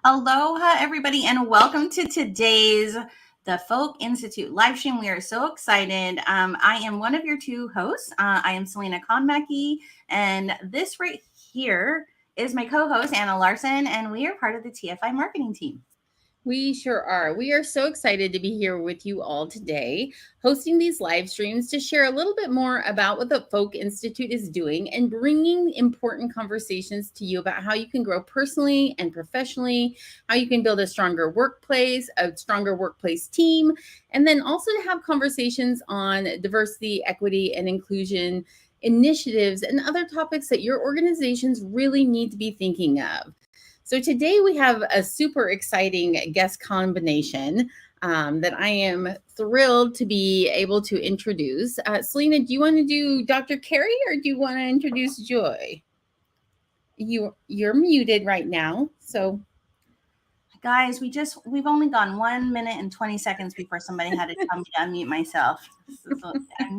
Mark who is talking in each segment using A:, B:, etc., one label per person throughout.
A: Aloha, everybody, and welcome to today's The Folk Institute live stream. We are so excited. I am one of your two hosts. I am Selena Konmacki, and this right here is my co-host, Anna Larson, and we are part of the TFI marketing team.
B: We sure are. We are so excited to be here with you all today, hosting these live streams to share a little bit more about what the Folk Institute is doing and bringing important conversations to you about how you can grow personally and professionally, how you can build a stronger workplace team, and then also to have conversations on diversity, equity, and inclusion initiatives and other topics that your organizations really need to be thinking of. So today we have a super exciting guest combination that I am thrilled to be able to introduce. Selena, do you want to do Dr. Carrie or do you want to introduce Joy? You're muted right now, so.
A: Guys, we've only gone 1 minute and 20 seconds before somebody had to tell me to unmute myself.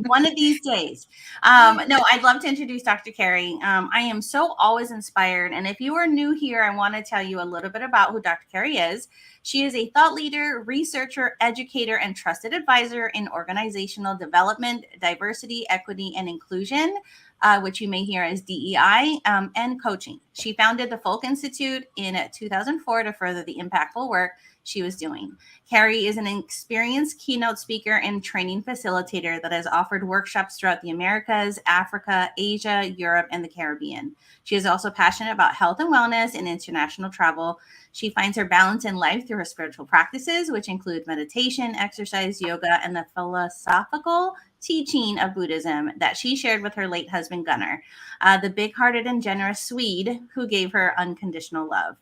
A: One of these days. No, I'd love to introduce Dr. Carrie. I am so always inspired. And if you are new here, I want to tell you a little bit about who Dr. Carrie is. She is a thought leader, researcher, educator, and trusted advisor in organizational development, diversity, equity, and inclusion. Which you may hear as DEI, and coaching. She founded the Folk Institute in 2004 to further the impactful work she was doing. Carrie is an experienced keynote speaker and training facilitator that has offered workshops throughout the Americas, Africa, Asia, Europe, and the Caribbean. She is also passionate about health and wellness and international travel. She finds her balance in life through her spiritual practices, which include meditation, exercise, yoga, and the philosophical teaching of Buddhism that she shared with her late husband, Gunnar, the big-hearted and generous Swede who gave her unconditional love.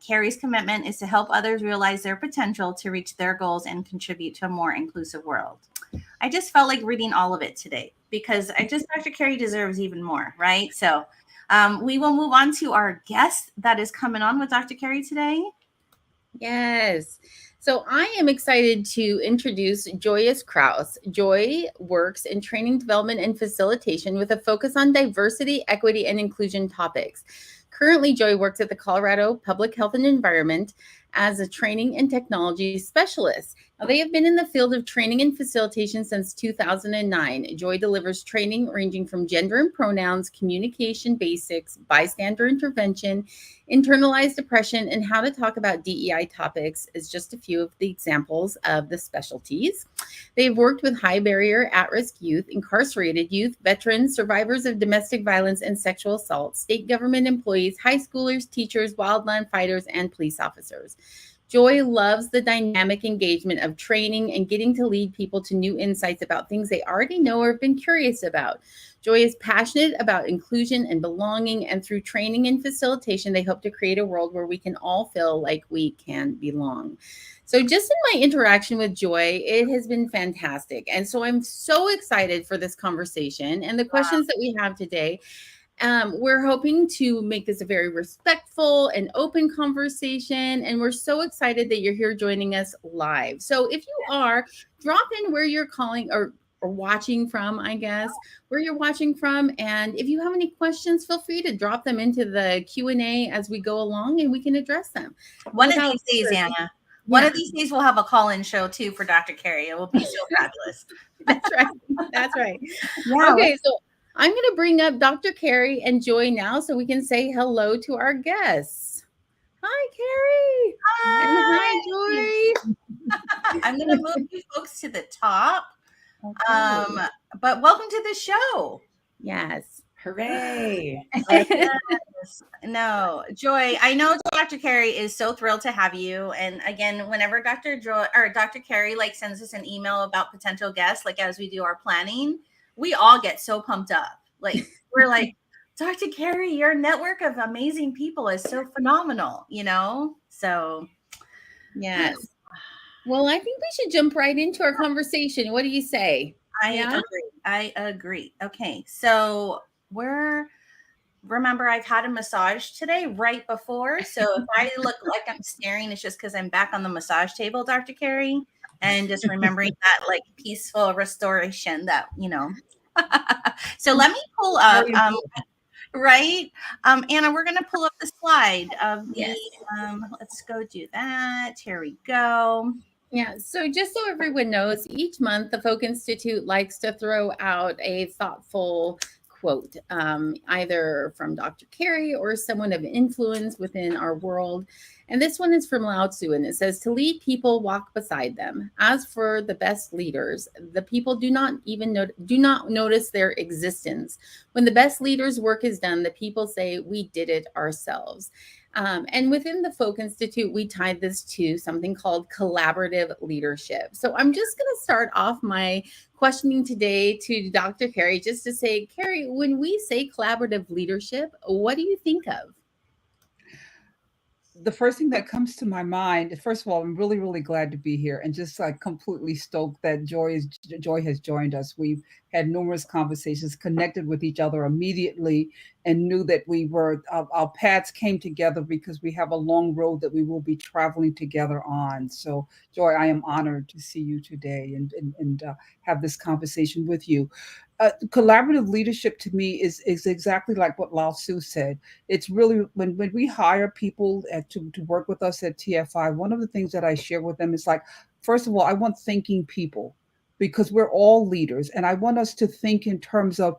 A: Carrie's commitment is to help others realize their potential to reach their goals and contribute to a more inclusive world. I just felt like reading all of it today because Dr. Carrie deserves even more, right? So we will move on to our guest that is coming on with Dr. Carrie today.
B: Yes. So I am excited to introduce Joyous Crouse. Joy works in training development and facilitation with a focus on diversity, equity, and inclusion topics. Currently, Joy works at the Colorado Public Health and Environment as a training and technology specialist. Now, they have been in the field of training and facilitation since 2009. Joy delivers training ranging from gender and pronouns, communication basics, bystander intervention, internalized oppression, and how to talk about DEI topics is just a few of the examples of the specialties. They've worked with high barrier, at-risk youth, incarcerated youth, veterans, survivors of domestic violence and sexual assault, state government employees, high schoolers, teachers, wildland fighters, and police officers. Joy loves the dynamic engagement of training and getting to lead people to new insights about things they already know or have been curious about. Joy is passionate about inclusion and belonging, and through training and facilitation, they hope to create a world where we can all feel like we can belong. So just in my interaction with Joy, it has been fantastic. And so I'm so excited for this conversation and the questions that we have today. We're hoping to make this a very respectful and open conversation, and we're so excited that you're here joining us live. So if you are, drop in where you're calling or watching from, I guess, where you're watching from. And if you have any questions, feel free to drop them into the Q&A as we go along and we can address them.
A: One of these days, Anna. One of these days we'll have a call-in show too for Dr. Carrie. It will be so fabulous.
B: That's right. That's right. Yeah. Okay, so I'm going to bring up Dr. Carrie and Joy now so we can say hello to our guests. Hi, Carrie.
A: Hi.
B: And hi,
A: Joy. I'm going to move you folks to the top. Okay. But welcome to the show.
B: Yes.
C: Hooray.
A: Yes. No, Joy, I know Dr. Carrie is so thrilled to have you. And again, whenever Dr. Carrie sends us an email about potential guests, as we do our planning, we all get so pumped up. We're like, Dr. Carrie, your network of amazing people is so phenomenal, So,
B: yes. Well, I think we should jump right into our conversation. What do you say?
A: I agree. Okay. So remember, I've had a massage today right before. So if I look like I'm staring, it's just because I'm back on the massage table, Dr. Carrie, and just remembering that peaceful restoration that, So let me pull up. Right? Anna, we're going to pull up the slide of the,
B: Yes.
A: let's go do that. Here we go.
B: Yeah, so just so everyone knows, each month the Folk Institute likes to throw out a thoughtful quote, either from Dr. Carrie or someone of influence within our world. And this one is from Lao Tzu, and it says, "To lead people, walk beside them. As for the best leaders, the people do not notice their existence. When the best leader's work is done, the people say, 'We did it ourselves.'" And within the Folk Institute, we tied this to something called collaborative leadership. So I'm just going to start off my questioning today to Dr. Carrie, just to say, Carrie, when we say collaborative leadership, what do you think of?
C: The first thing that comes to my mind, first of all, I'm really, really glad to be here and just like completely stoked that Joy has joined us. We've had numerous conversations, connected with each other immediately, and knew that our paths came together because we have a long road that we will be traveling together on. So, Joy, I am honored to see you today and have this conversation with you. Collaborative leadership to me is exactly like what Lao Tzu said. It's really when we hire people to work with us at TFI, one of the things that I share with them is like, first of all, I want thinking people because we're all leaders. And I want us to think in terms of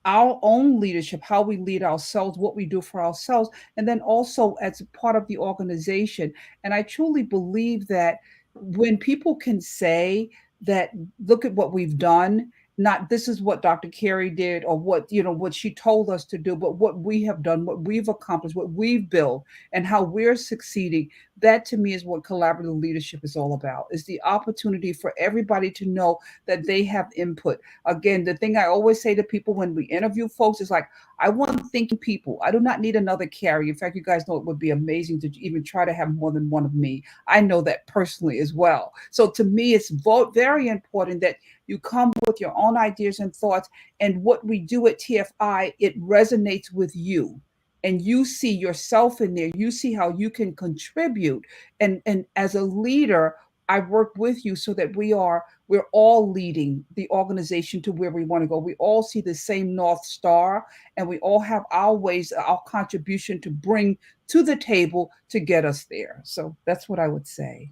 C: our own leadership, how we lead ourselves, what we do for ourselves, and then also as part of the organization. And I truly believe that when people can say that, look at what we've done, not this is what Dr. Carrie did or what she told us to do, but what we have done, what we've accomplished, what we've built, and how we're succeeding. That to me is what collaborative leadership is all about. Is the opportunity for everybody to know that they have input. Again, the thing I always say to people when we interview folks is like, I want thinking people. I do not need another Carrie. In fact, you guys know it would be amazing to even try to have more than one of me. I know that personally as well. So to me, it's very important that you come with your own ideas and thoughts. And what we do at TFI, it resonates with you. And you see yourself in there. You see how you can contribute. And as a leader, I work with you so that we're all leading the organization to where we want to go. We all see the same North Star, and we all have our ways, our contribution to bring to the table to get us there. So that's what I would say.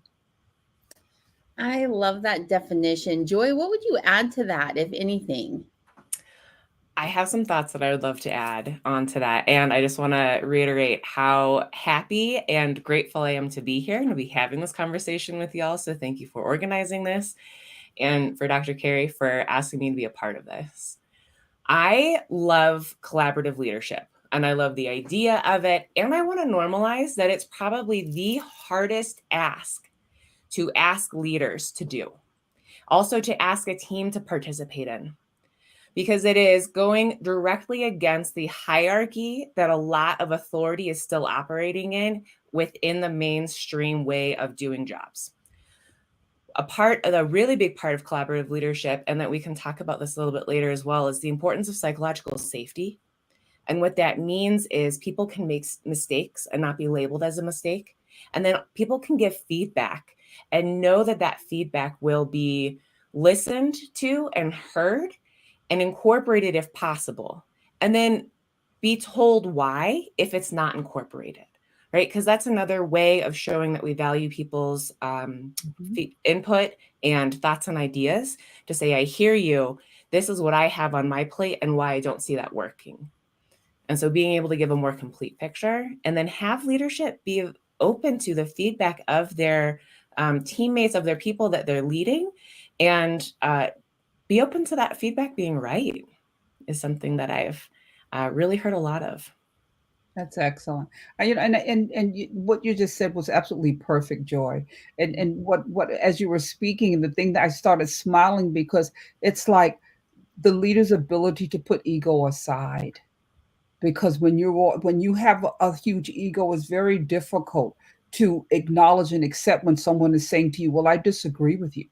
B: I love that definition. Joy, what would you add to that, if anything?
D: I have some thoughts that I would love to add onto that. And I just want to reiterate how happy and grateful I am to be here and to be having this conversation with y'all. So thank you for organizing this and for Dr. Carrie for asking me to be a part of this. I love collaborative leadership and I love the idea of it. And I want to normalize that it's probably the hardest ask to ask leaders to do. Also to ask a team to participate in, because it is going directly against the hierarchy that a lot of authority is still operating in within the mainstream way of doing jobs. A really big part of collaborative leadership, and that we can talk about this a little bit later as well, is the importance of psychological safety. And what that means is people can make mistakes and not be labeled as a mistake. And then people can give feedback and know that that feedback will be listened to and heard and incorporated if possible, and then be told why if it's not incorporated, right? Because that's another way of showing that we value people's input and thoughts and ideas, to say, I hear you, this is what I have on my plate and why I don't see that working. And so being able to give a more complete picture, and then have leadership be open to the feedback of their teammates, of their people that they're leading, and be open to that feedback being right, is something that I've really heard a lot of.
C: That's excellent. What you just said was absolutely perfect, Joy. And what as you were speaking, the thing that I started smiling because it's like the leader's ability to put ego aside. Because when you have a huge ego, it's very difficult to acknowledge and accept when someone is saying to you, "Well, I disagree with you.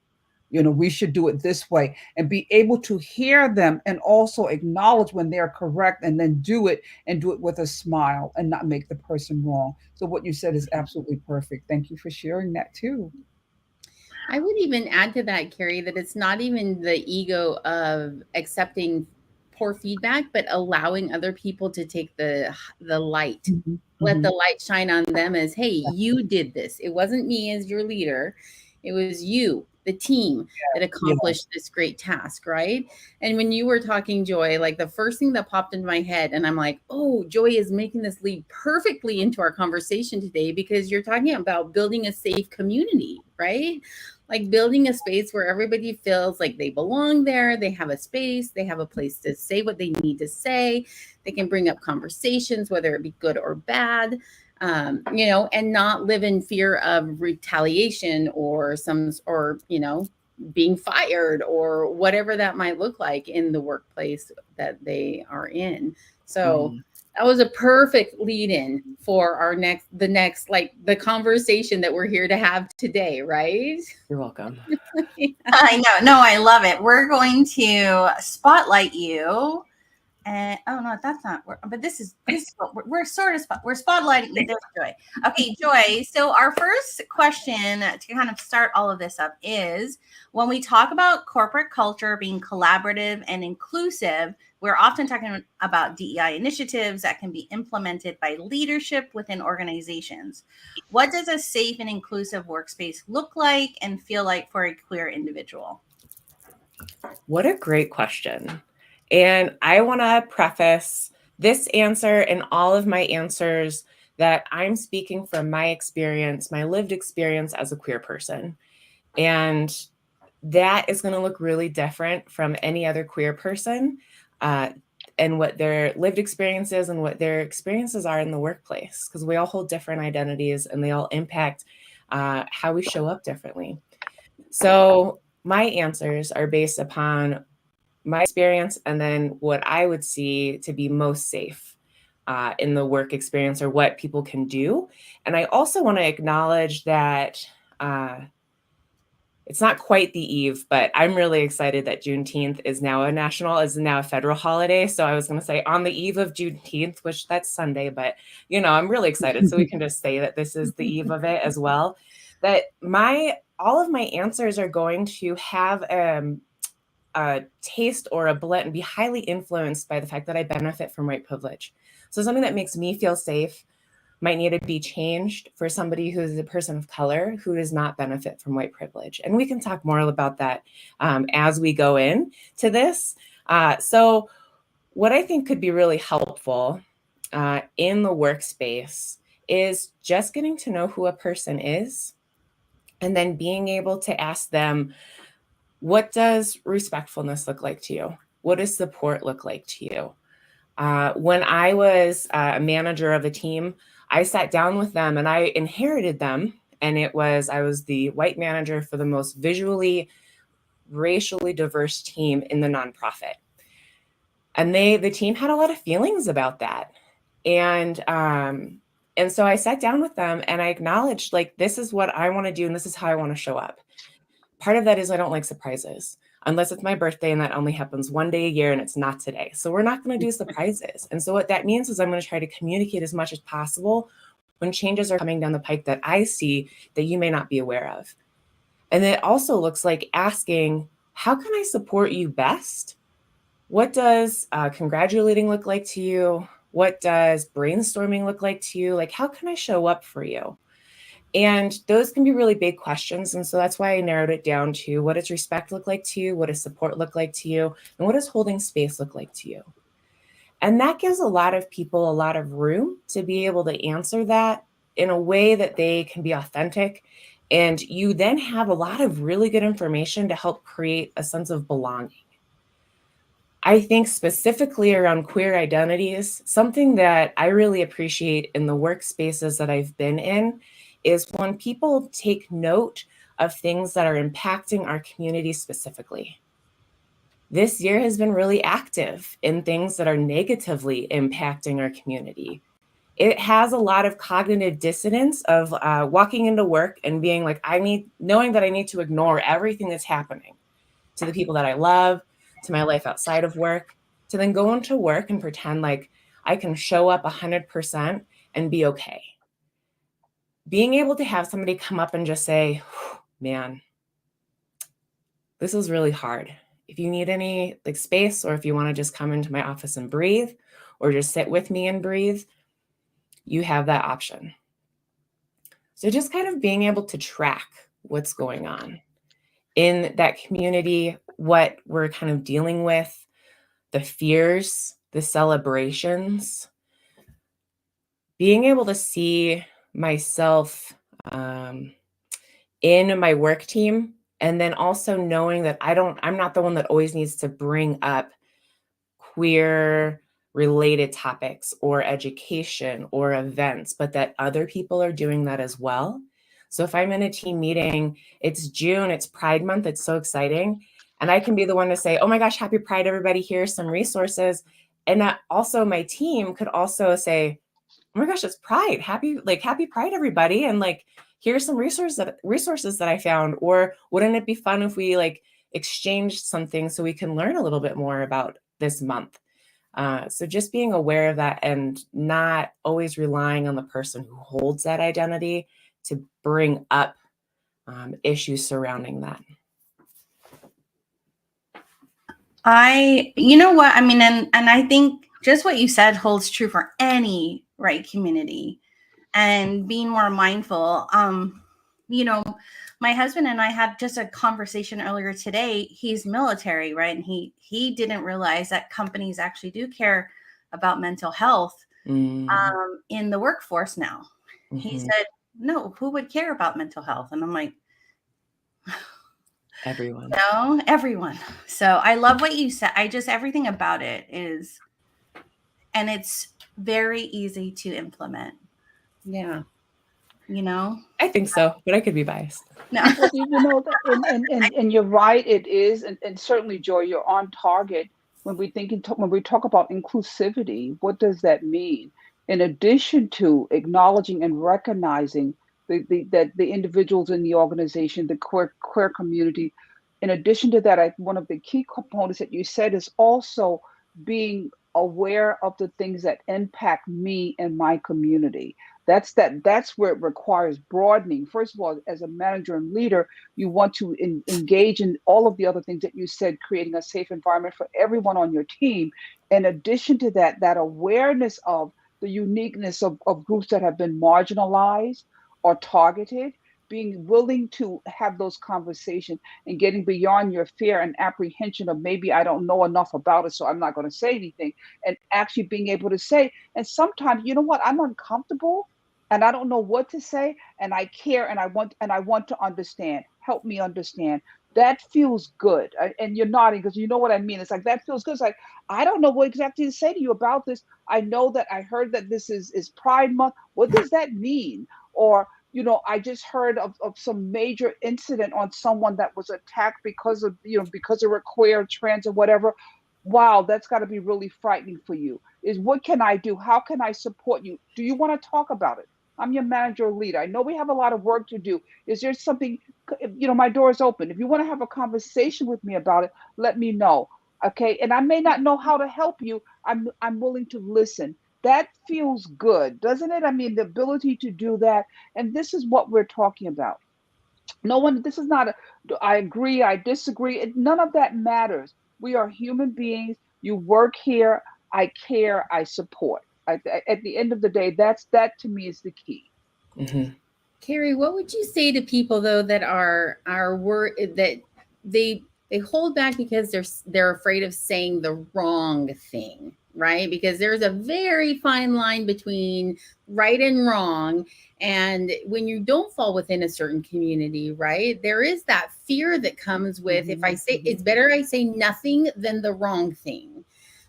C: We should do it this way," and be able to hear them and also acknowledge when they're correct and then do it and do it with a smile and not make the person wrong. So what you said is absolutely perfect. Thank you for sharing that too.
B: I would even add to that, Carrie, that it's not even the ego of accepting poor feedback, but allowing other people to take the light,
C: Mm-hmm.
B: let the light shine on them as, hey, you did this. It wasn't me as your leader. It was you, the team, that accomplished this great task, right? And when you were talking, Joy, like the first thing that popped into my head, and I'm like, oh, Joy is making this lead perfectly into our conversation today, because you're talking about building a safe community, right? Like building a space where everybody feels like they belong there, they have a space, they have a place to say what they need to say, they can bring up conversations, whether it be good or bad, and not live in fear of retaliation or being fired or whatever that might look like in the workplace that they are in. So that was a perfect lead in for the conversation that we're here to have today, right?
D: You're welcome.
A: I know. No, I love it. We're going to spotlight you. And oh no, that's not. But this is what we're sort of we're spotlighting you. There's Joy. Okay, Joy. So our first question to kind of start all of this up is, when we talk about corporate culture being collaborative and inclusive, we're often talking about DEI initiatives that can be implemented by leadership within organizations. What does a safe and inclusive workspace look like and feel like for a queer individual?
D: What a great question. And I want to preface this answer and all of my answers that I'm speaking from my experience, my lived experience as a queer person. And that is going to look really different from any other queer person, and what their lived experiences and what their experiences are in the workplace, because we all hold different identities and they all impact how we show up differently. So my answers are based upon my experience and then what I would see to be most safe in the work experience, or what people can do. And I also want to acknowledge that it's not quite the eve, but I'm really excited that Juneteenth is now a federal holiday. So I was going to say on the eve of Juneteenth, which that's Sunday, but I'm really excited. So we can just say that this is the eve of it as well. That all of my answers are going to have a taste or a blend and be highly influenced by the fact that I benefit from white privilege. So something that makes me feel safe might need to be changed for somebody who is a person of color who does not benefit from white privilege. And we can talk more about that as we go into this. So what I think could be really helpful in the workspace is just getting to know who a person is, and then being able to ask them, what does respectfulness look like to you? What does support look like to you? When I was a manager of a team, I sat down with them and I inherited them. And I was the white manager for the most visually, racially diverse team in the nonprofit. And the team had a lot of feelings about that. And so I sat down with them and I acknowledged, like, this is what I want to do and this is how I want to show up. Part of that is I don't like surprises, unless it's my birthday and that only happens one day a year and it's not today. So we're not going to do surprises. And so what that means is I'm going to try to communicate as much as possible when changes are coming down the pike that I see that you may not be aware of. And it also looks like asking, how can I support you best? What does congratulating look like to you? What does brainstorming look like to you? Like, how can I show up for you? And those can be really big questions. And so that's why I narrowed it down to, what does respect look like to you? What does support look like to you? And what does holding space look like to you? And that gives a lot of people a lot of room to be able to answer that in a way that they can be authentic. And you then have a lot of really good information to help create a sense of belonging. I think specifically around queer identities, something that I really appreciate in the workspaces that I've been in is when people take note of things that are impacting our community specifically. This year has been really active in things that are negatively impacting our community. It has a lot of cognitive dissonance of walking into work and being like, knowing that I need to ignore everything that's happening to the people that I love, to my life outside of work, to then go into work and pretend like I can show up 100% and be okay. Being able to have somebody come up and just say, man, this is really hard. if you need any like space, or if you want to just come into my office and breathe, or just sit with me and breathe, you have that option. So just kind of being able to track what's going on in that community, what we're kind of dealing with, the fears, the celebrations, being able to see myself in my work team, and then also knowing that I'm not the one that always needs to bring up queer related topics or education or events, but that other people are doing that as well. So if I'm in a team meeting, it's June, it's Pride Month, it's so exciting. And I can be the one to say, oh my gosh, happy Pride, everybody, here's some resources. And that also my team could also say, oh my gosh, it's Pride. Happy Pride, everybody. And like, here's some resources that I found. Or wouldn't it be fun if we like exchanged something so we can learn a little bit more about this month? So just being aware of that and not always relying on the person who holds that identity to bring up issues surrounding that.
A: You know what, I mean, and I think just what you said holds true for any community, and being more mindful. You know, my husband and I had just a conversation earlier today. He's military, right? And he didn't realize that companies actually do care about mental health in the workforce now. Mm-hmm. He said, no, who would care about mental health? And I'm like,
D: everyone.
A: No, everyone. So I love what you said. Everything about it is, and it's very easy to implement.
B: Yeah.
A: You know?
D: I think so, but I could be biased.
C: No. You know, and you're right, it is. And certainly, Joy, you're on target. When we talk about inclusivity, what does that mean? In addition to acknowledging and recognizing that the individuals in the organization, the queer community, in addition to that, one of the key components that you said is also being aware of the things that impact me and my community. That's where it requires broadening. First of all, as a manager and leader, you want to engage in all of the other things that you said, creating a safe environment for everyone on your team. In addition to that, that awareness of the uniqueness of groups that have been marginalized or targeted, being willing to have those conversations and getting beyond your fear and apprehension of maybe I don't know enough about it, so I'm not going to say anything, and actually being able to say, and sometimes, you know what, I'm uncomfortable and I don't know what to say, and I care, and I want to understand. Help me understand. That feels good. And you're nodding because you know what I mean. It's like, that feels good. It's like, I don't know what exactly to say to you about this. I know that I heard that this is Pride Month. What does that mean? Or, you know, I just heard of some major incident on someone that was attacked because of a queer, trans, or whatever. Wow, that's got to be really frightening for you. What can I do? How can I support you? Do you want to talk about it? I'm your manager or leader. I know we have a lot of work to do. Is there something, my door is open. If you want to have a conversation with me about it, let me know. Okay. And I may not know how to help you. I'm willing to listen. That feels good, doesn't it? I mean, the ability to do that. And this is what we're talking about. This is not I agree, I disagree. None of that matters. We are human beings. You work here. I care. I support. At the end of the day, that to me is the key.
B: Mm-hmm. Carrie, what would you say to people though that are that they hold back because they're afraid of saying the wrong thing, right? Because there's a very fine line between right and wrong, and when you don't fall within a certain community, right? There is that fear that comes with, mm-hmm. If I say it's better I say nothing than the wrong thing.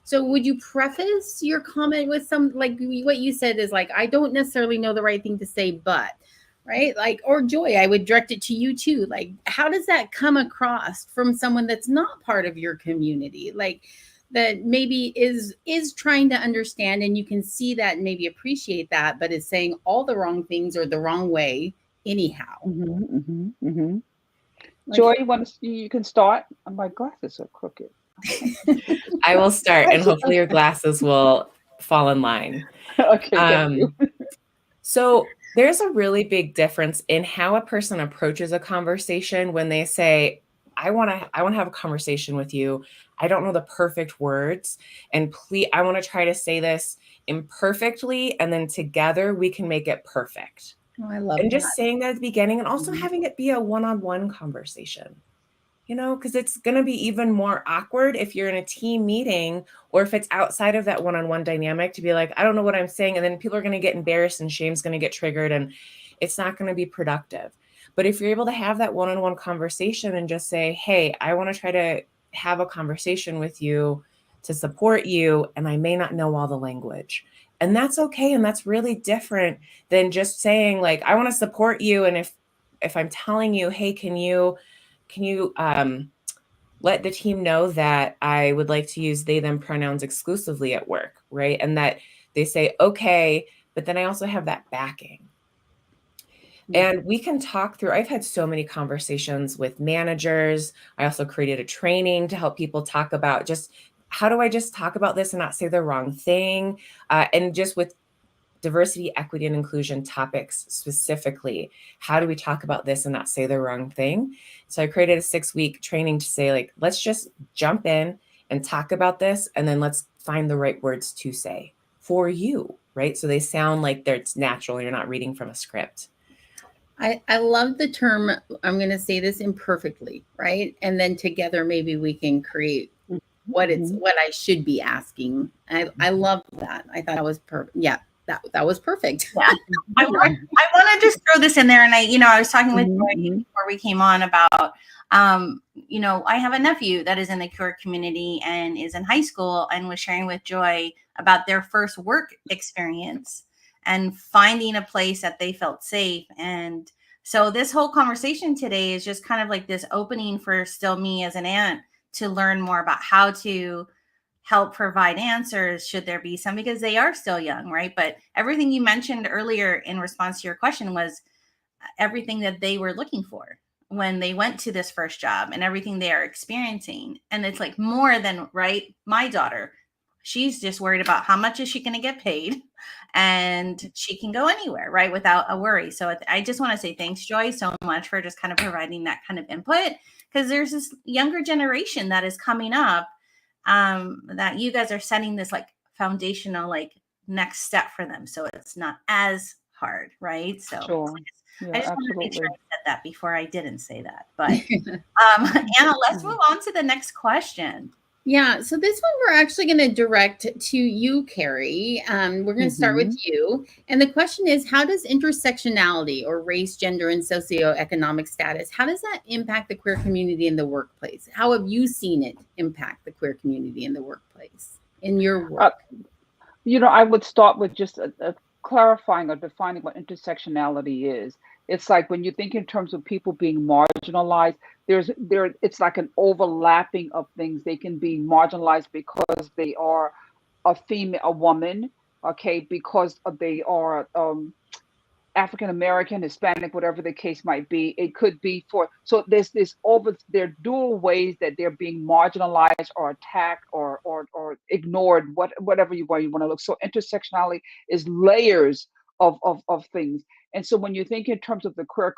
B: So would you preface your comment with some, like what you said is like, I don't necessarily know the right thing to say, but, right? Like, or Joy, I would direct it to you too. Like, how does that come across from someone that's not part of your community? Like that maybe is trying to understand, and you can see that and maybe appreciate that, but is saying all the wrong things or the wrong way anyhow.
C: Mm-hmm, mm-hmm, mm-hmm. Like, Joy, you can start. My glasses are crooked.
D: I will start, and hopefully your glasses will fall in line.
C: Okay. Thank you.
D: So there's a really big difference in how a person approaches a conversation when they say, I want to have a conversation with you. I don't know the perfect words. And please, I want to try to say this imperfectly, and then together we can make it perfect.
B: Oh, I love
D: and
B: that.
D: just saying that at the beginning, and also having it be a one-on-one conversation, because it's going to be even more awkward if you're in a team meeting, or if it's outside of that one-on-one dynamic, to be like, I don't know what I'm saying. And then people are going to get embarrassed and shame's going to get triggered, and it's not going to be productive. But if you're able to have that one-on-one conversation and just say, hey, I want to try to have a conversation with you to support you, and I may not know all the language. And that's okay. And that's really different than just saying, like, I want to support you. And if I'm telling you, hey, can you let the team know that I would like to use they, them pronouns exclusively at work, right? And that they say, okay, but then I also have that backing. And we can talk through, I've had so many conversations with managers. I also created a training to help people talk about just, how do I just talk about this and not say the wrong thing? And just with diversity, equity, and inclusion topics specifically, how do we talk about this and not say the wrong thing? So I created a 6-week training to say, like, let's just jump in and talk about this, and then let's find the right words to say for you, right? So they sound like it's natural. You're not reading from a script.
B: I love the term, I'm going to say this imperfectly, right? And then together, maybe we can create what I should be asking. I love that. I thought that was perfect. Yeah, that was perfect.
A: Yeah. I want to just throw this in there. And I was talking with Joy before we came on about, I have a nephew that is in the queer community and is in high school, and was sharing with Joy about their first work experience and finding a place that they felt safe. And so this whole conversation today is just kind of like this opening for still me as an aunt to learn more about how to help provide answers, should there be some, because they are still young, right? But everything you mentioned earlier in response to your question was everything that they were looking for when they went to this first job, and everything they are experiencing. And it's like more than, right? My daughter, she's just worried about how much is she going to get paid, and she can go anywhere, right, without a worry. So I just want to say thanks, Joy, so much for just kind of providing that kind of input, because there's this younger generation that is coming up, that you guys are setting this like foundational, like next step for them, so it's not as hard, right? So
C: Sure. Yeah,
A: I just want to make sure I said that before I didn't say that. But Anna, let's move on to the next question.
B: Yeah, so this one we're actually going to direct to you, Carrie. We're going to start with you. And the question is, how does intersectionality, or race, gender, and socioeconomic status, how does that impact the queer community in the workplace? How have you seen it impact the queer community in the workplace, in your work?
C: I would start with just clarifying or defining what intersectionality is. It's like when you think in terms of people being marginalized, it's like an overlapping of things. They can be marginalized because they are a woman, okay, because they are African American, Hispanic, whatever the case might be. It could be so there are dual ways that they're being marginalized or attacked or ignored, whatever you want to look. So intersectionality is layers of things. And so when you think in terms of the queer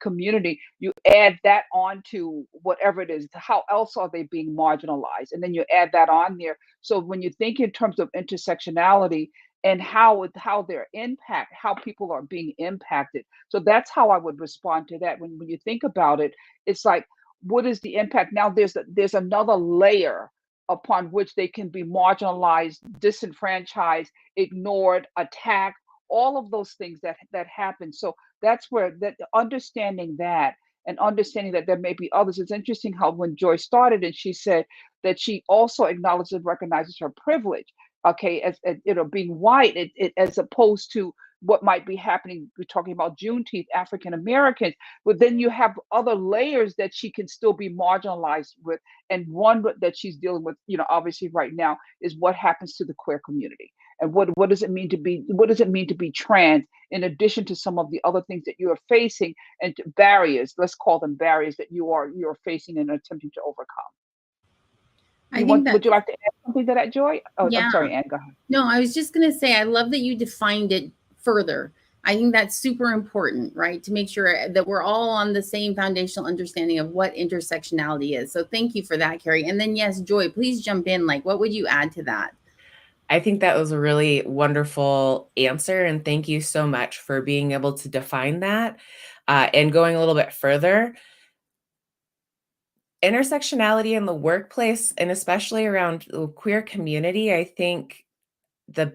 C: community, you add that on to whatever it is. How else are they being marginalized? And then you add that on there. So when you think in terms of intersectionality, and how people are being impacted. So that's how I would respond to that. When you think about it, it's like, what is the impact? Now there's another layer upon which they can be marginalized, disenfranchised, ignored, attacked, all of those things that happen. So that's where that understanding that, and understanding that there may be others. It's interesting how when Joy started and she said that she also acknowledges and recognizes her privilege, okay, as being white, as opposed to what might be happening. We're talking about Juneteenth, African Americans, but then you have other layers that she can still be marginalized with. And one that she's dealing with, obviously right now, is what happens to the queer community. And what does it mean to be trans, in addition to some of the other things that you are facing, and barriers, let's call them barriers, that you're facing and attempting to overcome. Would you like to add something to that, Joy? Oh, yeah. I'm sorry, Anne, go ahead.
B: No, I was just going to say, I love that you defined it further. I think that's super important, right? To make sure that we're all on the same foundational understanding of what intersectionality is. So thank you for that, Carrie. And then yes, Joy, please jump in. Like, what would you add to that?
D: I think that was a really wonderful answer. And thank you so much for being able to define that. And going a little bit further, intersectionality in the workplace, and especially around the queer community, I think the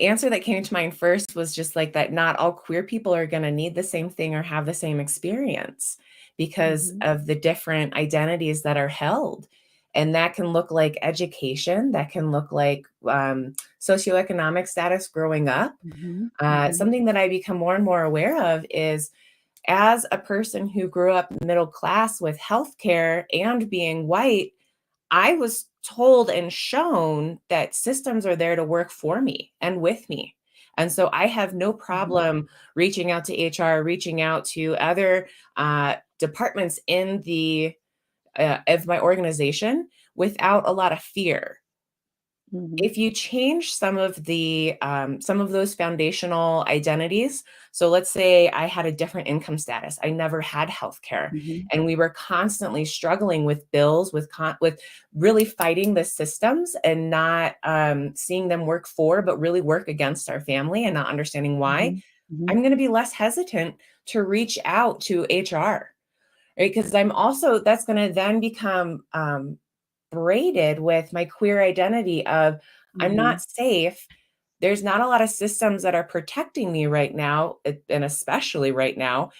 D: answer that came to mind first was just like that not all queer people are going to need the same thing or have the same experience because of the different identities that are held. And that can look like education, that can look like socioeconomic status growing up. Something that I become more and more aware of is, as a person who grew up middle class with healthcare and being white, I was told and shown that systems are there to work for me and with me. And so I have no problem reaching out to HR, reaching out to other departments in the of my organization without a lot of fear. If you change some of those foundational identities, so let's say I had a different income status, I never had healthcare, and we were constantly struggling with bills, with really fighting the systems and not seeing them work for, but really work against our family and not understanding why, I'm going to be less hesitant to reach out to HR, right? Because that's going to then become braided with my queer identity of I'm not safe. There's not a lot of systems that are protecting me right now, and especially right now.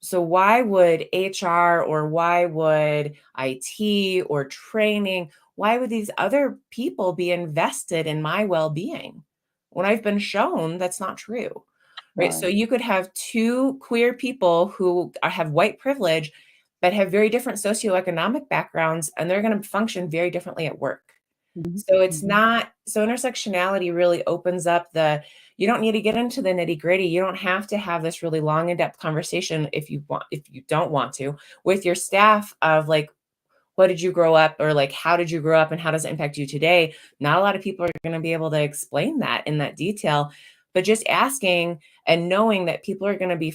D: So why would HR or why would IT or training, why would these other people be invested in my well-being when I've been shown that's not true? Right. So you could have two queer people who have white privilege, but have very different socioeconomic backgrounds, and they're going to function very differently at work. So it's not, so intersectionality really opens up you don't need to get into the nitty gritty. You don't have to have this really long in-depth conversation if you don't want to, with your staff of like, what did you grow up, or like, how did you grow up and how does it impact you today? Not a lot of people are going to be able to explain that in that detail, but just asking and knowing that people are going to be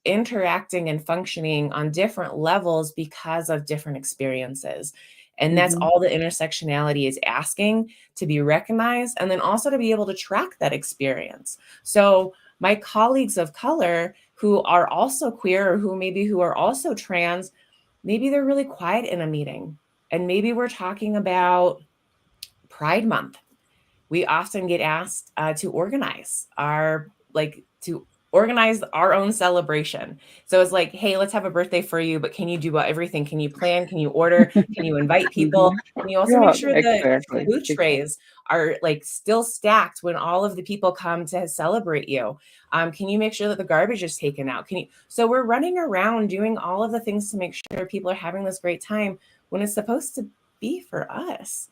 D: interacting and functioning on different levels because of different experiences. And that's all the intersectionality is asking, to be recognized and then also to be able to track that experience. So my colleagues of color who are also queer, or who are also trans, maybe they're really quiet in a meeting, and maybe we're talking about Pride Month. We often get asked to organize our own celebration. So it's like, hey, let's have a birthday for you, but can you do everything? Can you plan? Can you order? Can you invite people? Can you also make sure the food trays are like still stacked when all of the people come to celebrate you? Can you make sure that the garbage is taken out? So we're running around doing all of the things to make sure people are having this great time when it's supposed to be for us.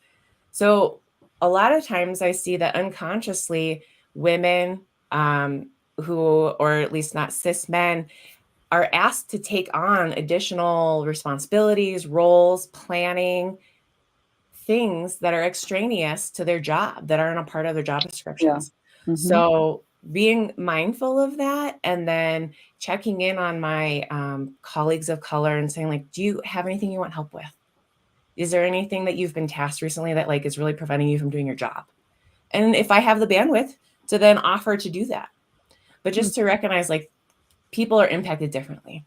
D: So a lot of times I see that unconsciously women who, or at least not cis men, are asked to take on additional responsibilities, roles, planning, things that are extraneous to their job, that aren't a part of their job descriptions. So being mindful of that, and then checking in on my colleagues of color and saying, like, do you have anything you want help with? Is there anything that you've been tasked recently that like is really preventing you from doing your job? And if I have the bandwidth to then offer to do that, but just to recognize like people are impacted differently.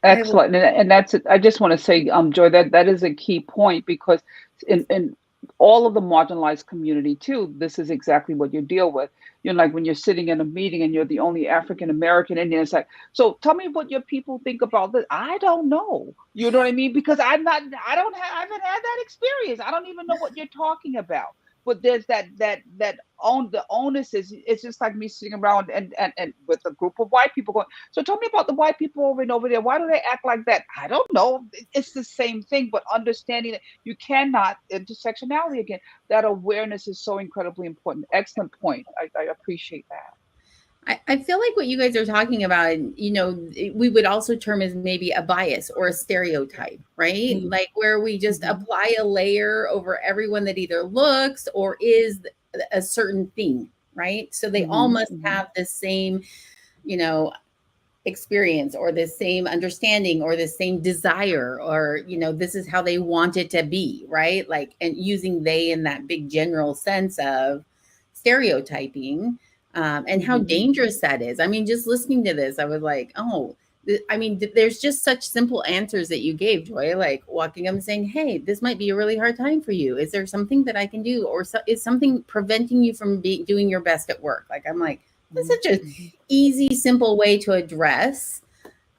C: Excellent. And that's it. I just want to say, Joy, that is a key point, because in all of the marginalized community too, this is exactly what you deal with. You know, like when you're sitting in a meeting and you're the only African American Indian, it's like, so tell me what your people think about this. I don't know. You know what I mean? Because I haven't had that experience. I don't even know what you're talking about. But there's the onus is, it's just like me sitting around and with a group of white people going, so tell me about the white people over there. Why do they act like that? I don't know. It's the same thing, but understanding that you cannot, intersectionality again, that awareness is so incredibly important. Excellent point. I appreciate that.
B: I feel like what you guys are talking about, you know, we would also term as maybe a bias or a stereotype, right? Like where we just apply a layer over everyone that either looks or is a certain thing, right? So they all must have the same, you know, experience or the same understanding or the same desire, or, you know, this is how they want it to be, right? Like, and using they in that big general sense of stereotyping, and how dangerous that is. I mean, just listening to this, I was like, oh, I mean, there's just such simple answers that you gave, Joy, like walking up and saying, hey, this might be a really hard time for you. Is there something that I can do? Or is something preventing you from doing your best at work? Like, I'm like, that's such an easy, simple way to address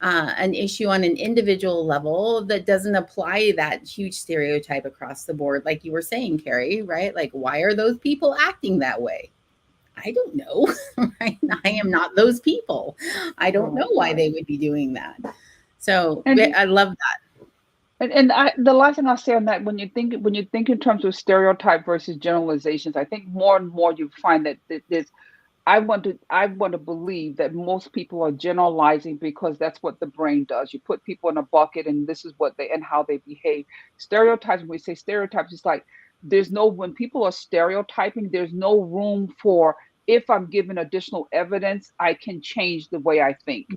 B: an issue on an individual level that doesn't apply that huge stereotype across the board. Like you were saying, Carrie, right? Like, why are those people acting that way? I don't know, right? I am not those people. I don't know why they would be doing that. So I love that.
C: And the last thing I'll say on that, when you think in terms of stereotype versus generalizations, I think more and more you find that there's, I want to believe that most people are generalizing because that's what the brain does. You put people in a bucket and this is what they and how they behave. Stereotypes, when we say stereotypes, it's like when people are stereotyping, there's no room for, if I'm given additional evidence, I can change the way I think.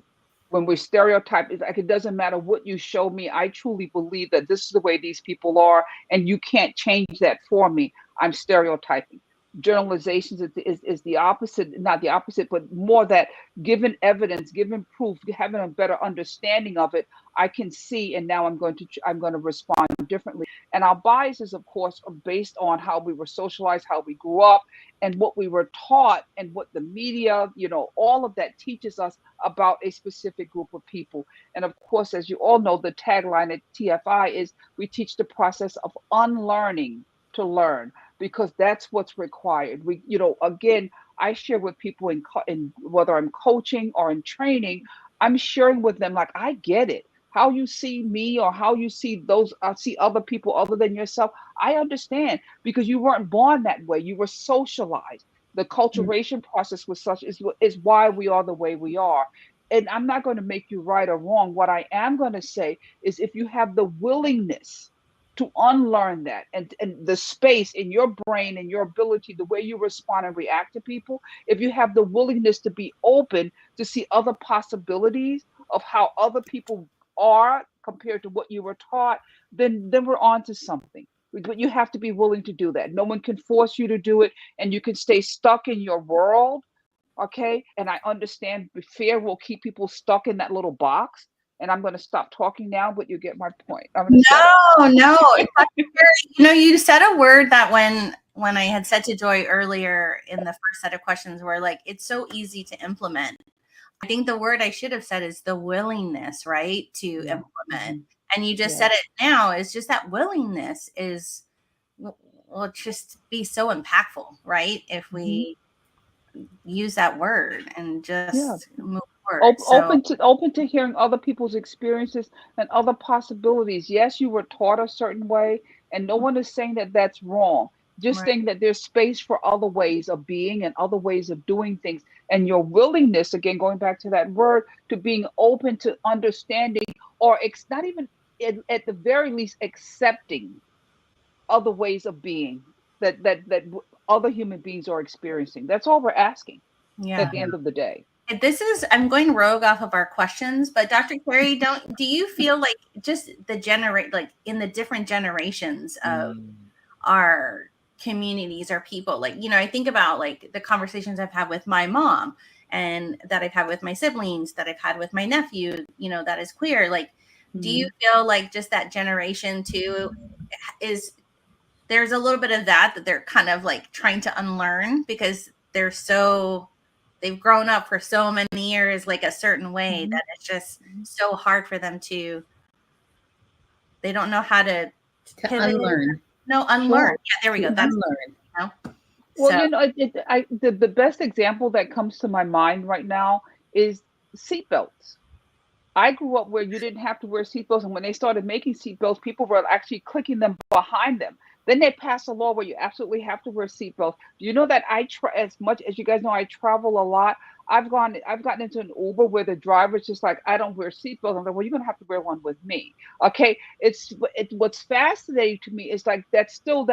C: When we stereotype, it's like, it doesn't matter what you show me. I truly believe that this is the way these people are, and you can't change that for me. I'm stereotyping. Generalizations is the opposite, not the opposite, but more that given evidence, given proof, having a better understanding of it, I can see, and now I'm going to respond differently. And our biases, of course, are based on how we were socialized, how we grew up, and what we were taught, and what the media, you know, all of that teaches us about a specific group of people. And of course, as you all know, the tagline at TFI is, we teach the process of unlearning to learn, because that's what's required. We, you know, again, I share with people in whether I'm coaching or in training, I'm sharing with them, like, I get it. How you see me or how you see see other people other than yourself, I understand, because you weren't born that way. You were socialized. The culturation process was such is why we are the way we are. And I'm not going to make you right or wrong. What I am going to say is, if you have the willingness to unlearn that, and the space in your brain and your ability, the way you respond and react to people, if you have the willingness to be open to see other possibilities of how other people are compared to what you were taught, then we're on to something. But you have to be willing to do that. No one can force you to do it, and you can stay stuck in your world. Okay. And I understand fear will keep people stuck in that little box. And I'm going to stop talking now, but you get my point.
A: No. You know, you said a word that when I had said to Joy earlier in the first set of questions, were like, it's so easy to implement. I think the word I should have said is the willingness, right, to implement. And you just said it now. It's just that willingness will just be so impactful, right? If we use that word and just move forward.
C: Open to hearing other people's experiences and other possibilities. Yes, you were taught a certain way, and no one is saying that that's wrong. Just saying that there's space for other ways of being and other ways of doing things. And your willingness, again, going back to that word, to being open to understanding, or not even at the very least accepting other ways of being that other human beings are experiencing. That's all we're asking at the end of the day.
A: I'm going rogue off of our questions, but Dr. Carrie, do you feel like just like in the different generations of our communities or people, like, you know, I think about like the conversations I've had with my mom and that I've had with my siblings, that I've had with my nephew, you know, that is queer. Like, do you feel like just that generation too there's a little bit of that they're kind of like trying to unlearn, because they've grown up for so many years like a certain way that it's just so hard for them they don't know how to
B: unlearn.
A: Unlearn. Yeah, there we go. That's
B: unlearn.
A: You know?
C: Well, you know, the best example that comes to my mind right now is seatbelts. I grew up where you didn't have to wear seatbelts, and when they started making seatbelts, people were actually clicking them behind them. Then they passed a law where you absolutely have to wear seatbelts. Do you know that as much as you guys know, I travel a lot. I've gotten into an Uber where the driver's just like, I don't wear seatbelts. I'm like, well, you're gonna have to wear one with me. Okay. What's fascinating to me is like there's still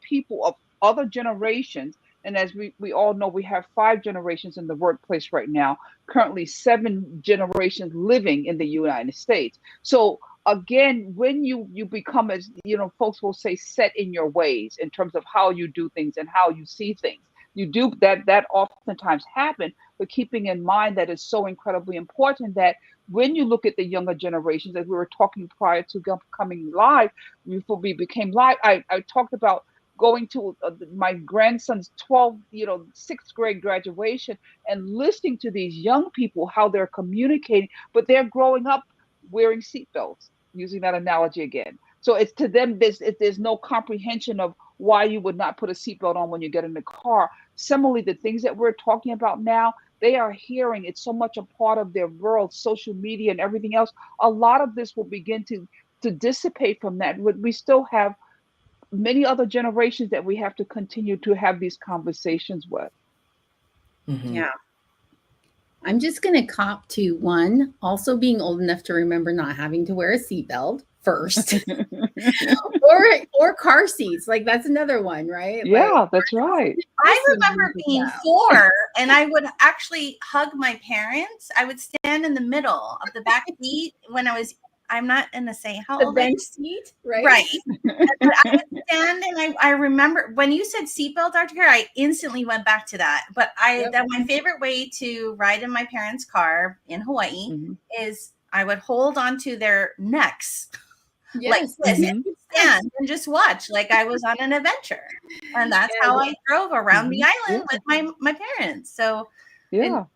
C: people of other generations And as we all know, we have 5 generations in the workplace right now, currently 7 generations living in the United States. So again, when you become, as you know, folks will say, set in your ways in terms of how you do things and how you see things. You do that oftentimes happen, but keeping in mind that it's so incredibly important that when you look at the younger generations, as we were talking prior to coming live, before we became live, I talked about going to my grandson's 12, 6th grade graduation and listening to these young people, how they're communicating, but they're growing up wearing seatbelts, using that analogy again. So it's to them, there's no comprehension of why you would not put a seatbelt on when you get in the car. Similarly, the things that we're talking about now, they are hearing it's so much a part of their world, social media and everything else. A lot of this will begin to dissipate from that. But we still have many other generations that we have to continue to have these conversations with.
D: Mhm.
B: Yeah. I'm just going to cop to one, also being old enough to remember not having to wear a seatbelt first. or car seats. Like that's another one, right?
C: Yeah, that's right.
A: I remember being 4 and I would actually hug my parents. I would stand in the middle of the back seat when I'm not going to say how
B: The
A: old
B: bench seat, right?
A: Right. But I would stand and I remember when you said seatbelt, Dr. Carrie, I instantly went back to that. But that my favorite way to ride in my parents' car in Hawaii is I would hold onto their necks like this and stand and just watch like I was on an adventure. And that's how I drove around the island with my parents. So
C: yeah.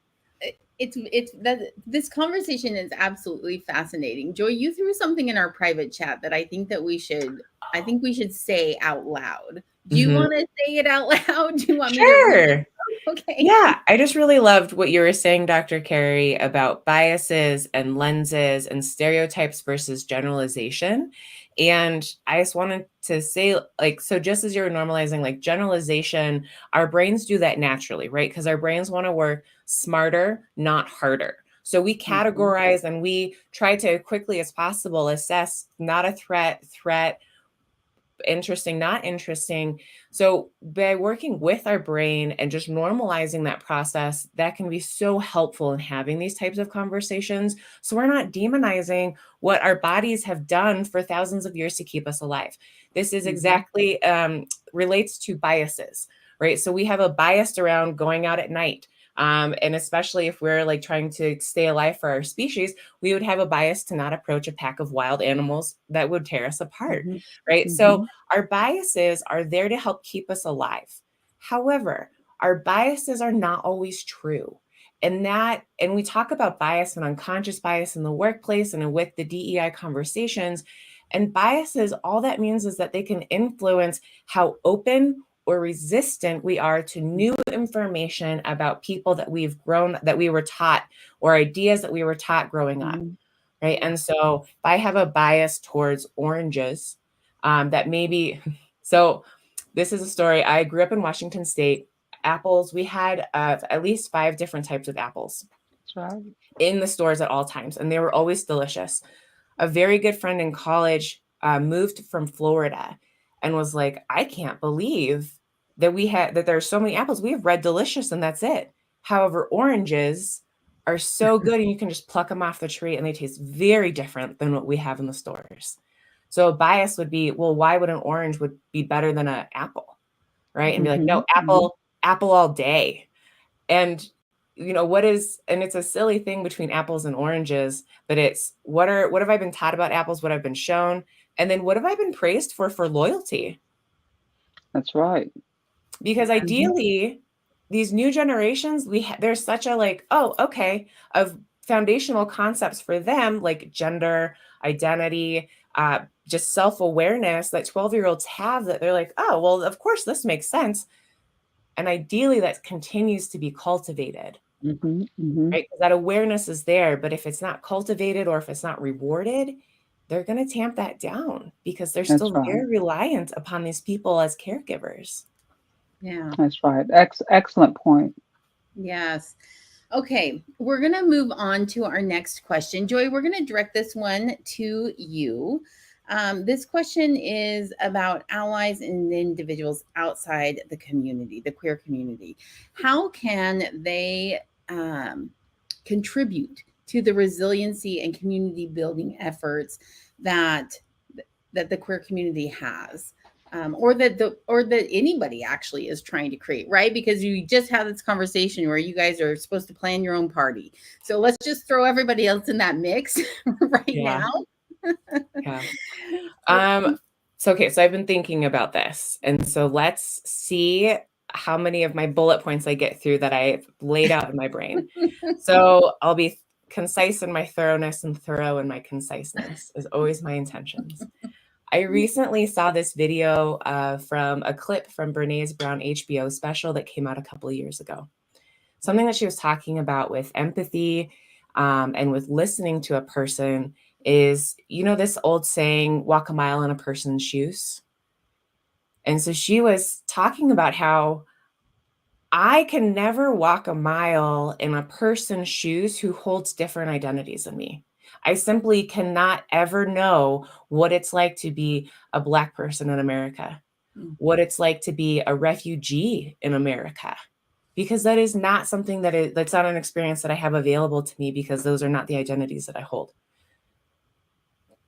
B: It's that this conversation is absolutely fascinating. Joy, you threw something in our private chat that I think we should say out loud. Do you want to say it out loud? Do you want me to read it? Okay.
D: Yeah, I just really loved what you were saying, Dr. Carrie, about biases and lenses and stereotypes versus generalization. And I just wanted to say, like, so just as you're normalizing like generalization, our brains do that naturally, right? Because our brains want to work smarter, not harder. So we categorize and we try to quickly as possible assess not a threat, interesting, not interesting. So by working with our brain and just normalizing that process, that can be so helpful in having these types of conversations. So we're not demonizing what our bodies have done for thousands of years to keep us alive. This is exactly relates to biases, right? So we have a bias around going out at night. And especially if we're like trying to stay alive for our species, we would have a bias to not approach a pack of wild animals that would tear us apart, right? So our biases are there to help keep us alive. However, our biases are not always true. And we talk about bias and unconscious bias in the workplace and with the DEI conversations. And biases, all that means is that they can influence how open or resistant we are to new information about people that we were taught, or ideas that we were taught growing up, right? And so if I have a bias towards oranges, that maybe, so this is a story. I grew up in Washington State. Apples, we had at least 5 different types of apples in the stores at all times, and they were always delicious. A very good friend in college moved from Florida and was like, I can't believe that there's so many apples. We have Red Delicious and that's it. However, oranges are so good and you can just pluck them off the tree and they taste very different than what we have in the stores. So a bias would be, well, why would an orange would be better than an apple, right? And be like, no, apple all day. And it's a silly thing between apples and oranges, but it's what have I been taught about apples, what I've been shown, and then what have I been praised for loyalty?
C: That's right.
D: Because ideally, these new generations, there's such a of foundational concepts for them, like gender, identity, just self-awareness that 12-year-olds have, that they're like, oh, well, of course, this makes sense. And ideally, that continues to be cultivated, right? Because that awareness is there. But if it's not cultivated or if it's not rewarded, they're going to tamp that down because they're still very reliant upon these people as caregivers.
B: Yeah,
C: that's right. Excellent point.
B: Yes. Okay, we're going to move on to our next question. Joy, we're going to direct this one to you. This question is about allies and individuals outside the community, the queer community. How can they contribute to the resiliency and community building efforts that the queer community has? Or that anybody actually is trying to create, right? Because you just had this conversation where you guys are supposed to plan your own party. So let's just throw everybody else in that mix now.
D: Yeah. So I've been thinking about this, and so let's see how many of my bullet points I get through that I've laid out in my brain. So I'll be concise in my thoroughness and thorough in my conciseness is always my intentions. I recently saw this video from a clip from Brené Brown HBO special that came out a couple of years ago. Something that she was talking about with empathy and with listening to a person is, this old saying, walk a mile in a person's shoes. And so she was talking about how I can never walk a mile in a person's shoes who holds different identities than me. I simply cannot ever know what it's like to be a Black person in America, what it's like to be a refugee in America, because that is not something that's not an experience that I have available to me, because those are not the identities that I hold.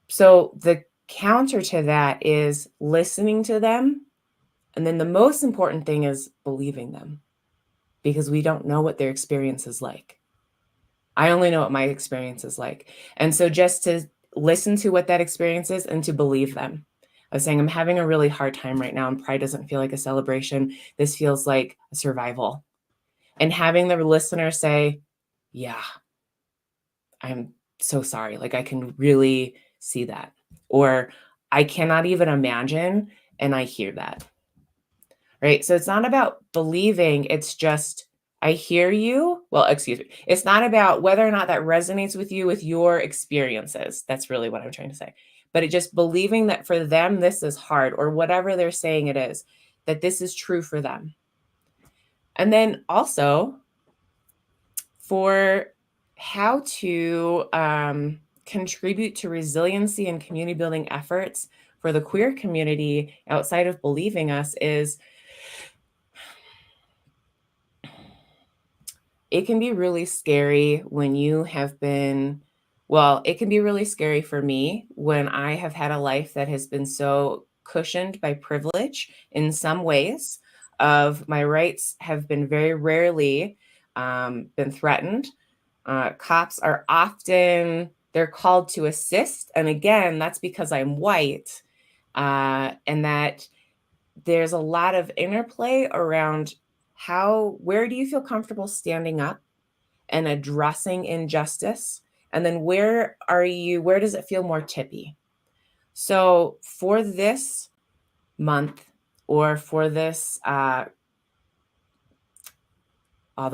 D: So the counter to that is listening to them. And then the most important thing is believing them, because we don't know what their experience is like. I only know what my experience is like. And so just to listen to what that experience is and to believe them. I was saying, I'm having a really hard time right now, and Pride doesn't feel like a celebration. This feels like a survival. And having the listener say, yeah, I'm so sorry. Like, I can really see that. Or I cannot even imagine, and I hear that. Right? So it's not about believing, it's just, I hear you. Well, excuse me. It's not about whether or not that resonates with you with your experiences. That's really what I'm trying to say. But it just believing that for them, this is hard, or whatever they're saying it is, that this is true for them. And then also for how to contribute to resiliency and community building efforts for the queer community outside of believing us is, it can be really scary when you have been, it can be really scary for me when I have had a life that has been so cushioned by privilege in some ways. Of my rights have been very rarely been threatened. Cops are often, they're called to assist. And again, that's because I'm white, and that there's a lot of interplay around where do you feel comfortable standing up and addressing injustice? And then where does it feel more tippy? So for this month, or for this, the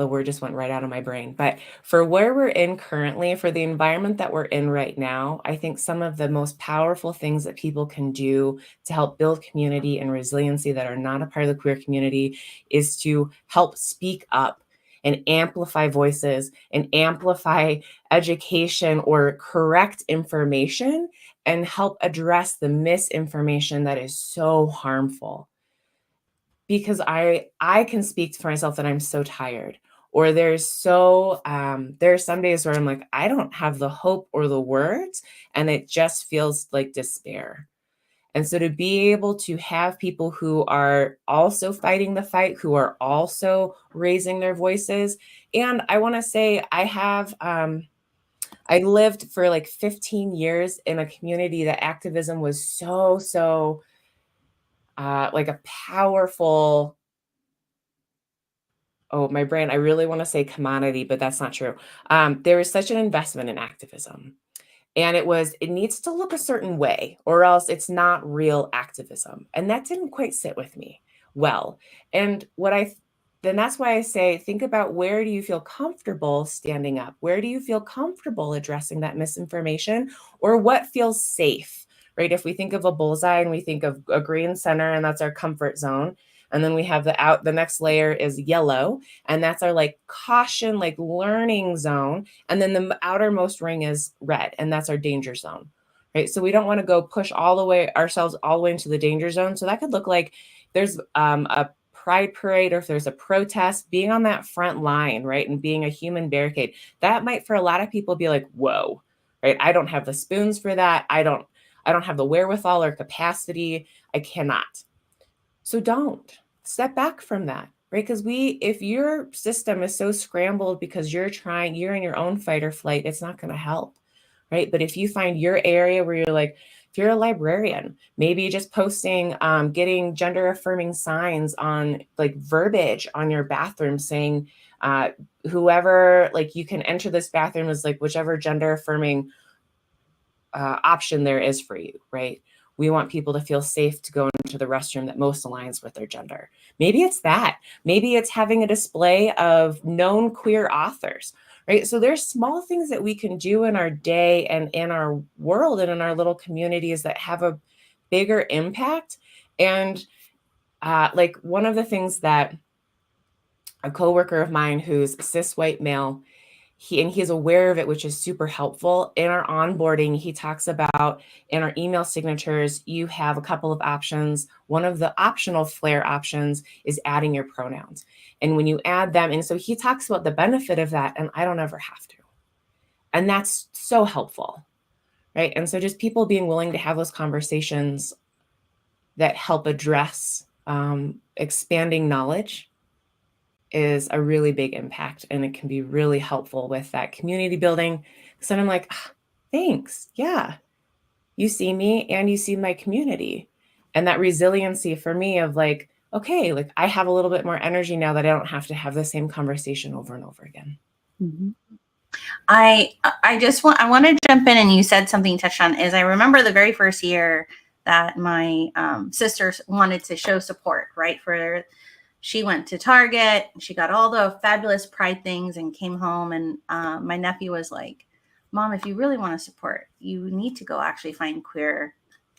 D: word just went right out of my brain. But for where we're in currently, for the environment that we're in right now, I think some of the most powerful things that people can do to help build community and resiliency that are not a part of the queer community is to help speak up and amplify voices and amplify education or correct information, and help address the misinformation that is so harmful. Because I can speak for myself that I'm so tired, or there are some days where I'm like, I don't have the hope or the words, and it just feels like despair. And so to be able to have people who are also fighting the fight, who are also raising their voices. And I want to say I lived for like 15 years in a community that activism was so like a powerful, my brain, I really want to say commodity, but that's not true. There was such an investment in activism, and it needs to look a certain way, or else it's not real activism. And that didn't quite sit with me well. And then that's why I say, think about, where do you feel comfortable standing up? Where do you feel comfortable addressing that misinformation, or what feels safe, right? If we think of a bullseye and we think of a green center, and that's our comfort zone. And then we have the next layer is yellow, and that's our like caution, like learning zone. And then the outermost ring is red, and that's our danger zone, right? So we don't want to go push ourselves all the way into the danger zone. So that could look like there's a pride parade, or if there's a protest, being on that front line, right? And being a human barricade. That might, for a lot of people, be like, whoa, right? I don't have the spoons for that. I don't have the wherewithal or capacity. I cannot. So don't step back from that, right? Because if your system is so scrambled because you're in your own fight or flight, it's not going to help, right? But if you find your area where you're like, if you're a librarian, maybe just posting, getting gender affirming signs on, like, verbiage on your bathroom saying, whoever, like, you can enter this bathroom as, like, whichever gender affirming option there is for you, right? We want people to feel safe to go into the restroom that most aligns with their gender. Maybe it's that. Maybe it's having a display of known queer authors, right? So there's small things that we can do in our day and in our world and in our little communities that have a bigger impact. And like, one of the things that a coworker of mine who's cis white male, he's aware of it, which is super helpful. In our onboarding, he talks about, in our email signatures, you have a couple of options. One of the optional flare options is adding your pronouns. And when you add them, and so he talks about the benefit of that, and I don't ever have to. And that's so helpful, right? And so just people being willing to have those conversations that help address expanding knowledge is a really big impact, and it can be really helpful with that community building. So I'm like, thanks. Yeah. You see me and you see my community, and that resiliency for me of like, okay, like, I have a little bit more energy now that I don't have to have the same conversation over and over again.
C: Mm-hmm.
A: I want to jump in, and you said something touched on is I remember the very first year that my sister wanted to show support, right? She went to Target, she got all the fabulous Pride things and came home, and my nephew was like, Mom, if you really want to support, you need to go actually find queer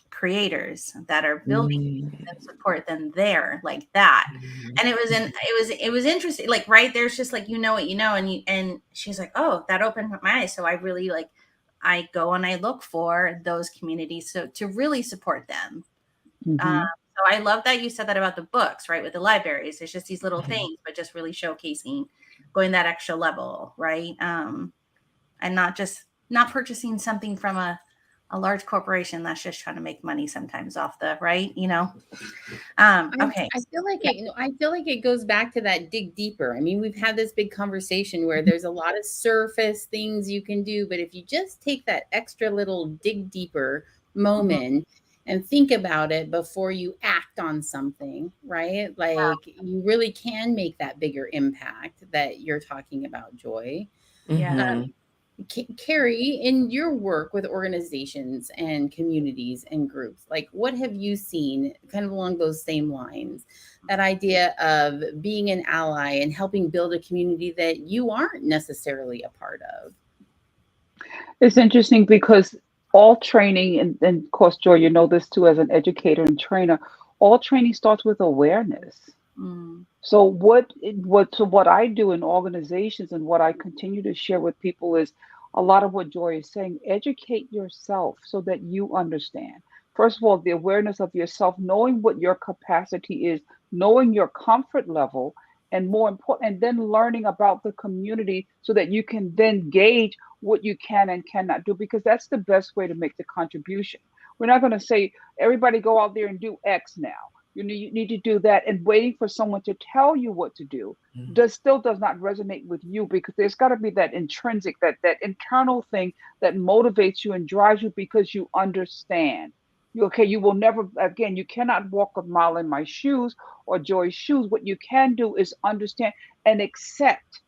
A: creators that are building and support them there, like that. And it was interesting, like, right there's just like, what and she's like, oh, that opened my eyes. So I really, like, I go and I look for those communities so to really support them. So I love that you said that about the books, right? With the libraries, it's just these little things, but just really showcasing, going that extra level, right? And not purchasing something from a large corporation that's just trying to make money sometimes off the, right? Okay.
B: I feel like it goes back to that dig deeper. I mean, we've had this big conversation where there's a lot of surface things you can do, but if you just take that extra little dig deeper moment and think about it before you act on something, right? Like, you really can make that bigger impact that you're talking about, Joy.
A: Yeah.
B: Carrie, in your work with organizations and communities and groups, like, what have you seen kind of along those same lines? That idea of being an ally and helping build a community that you aren't necessarily a part of.
C: It's interesting because all training, and of course, Joy, you know this too as an educator and trainer, all training starts with awareness. So what I do in organizations and what I continue to share with people is a lot of what Joy is saying. Educate yourself so that you understand. First of all, the awareness of yourself, knowing what your capacity is, knowing your comfort level, and more important, and then learning about the community so that you can then gauge what you can and cannot do, because that's the best way to make the contribution. We're not going to say, everybody go out there and do X now. You need to do that, and waiting for someone to tell you what to do still does not resonate with you, because there's got to be that intrinsic, that internal thing that motivates you and drives you because you understand. You will never, again, you cannot walk a mile in my shoes or Joy's shoes. What you can do is understand and accept,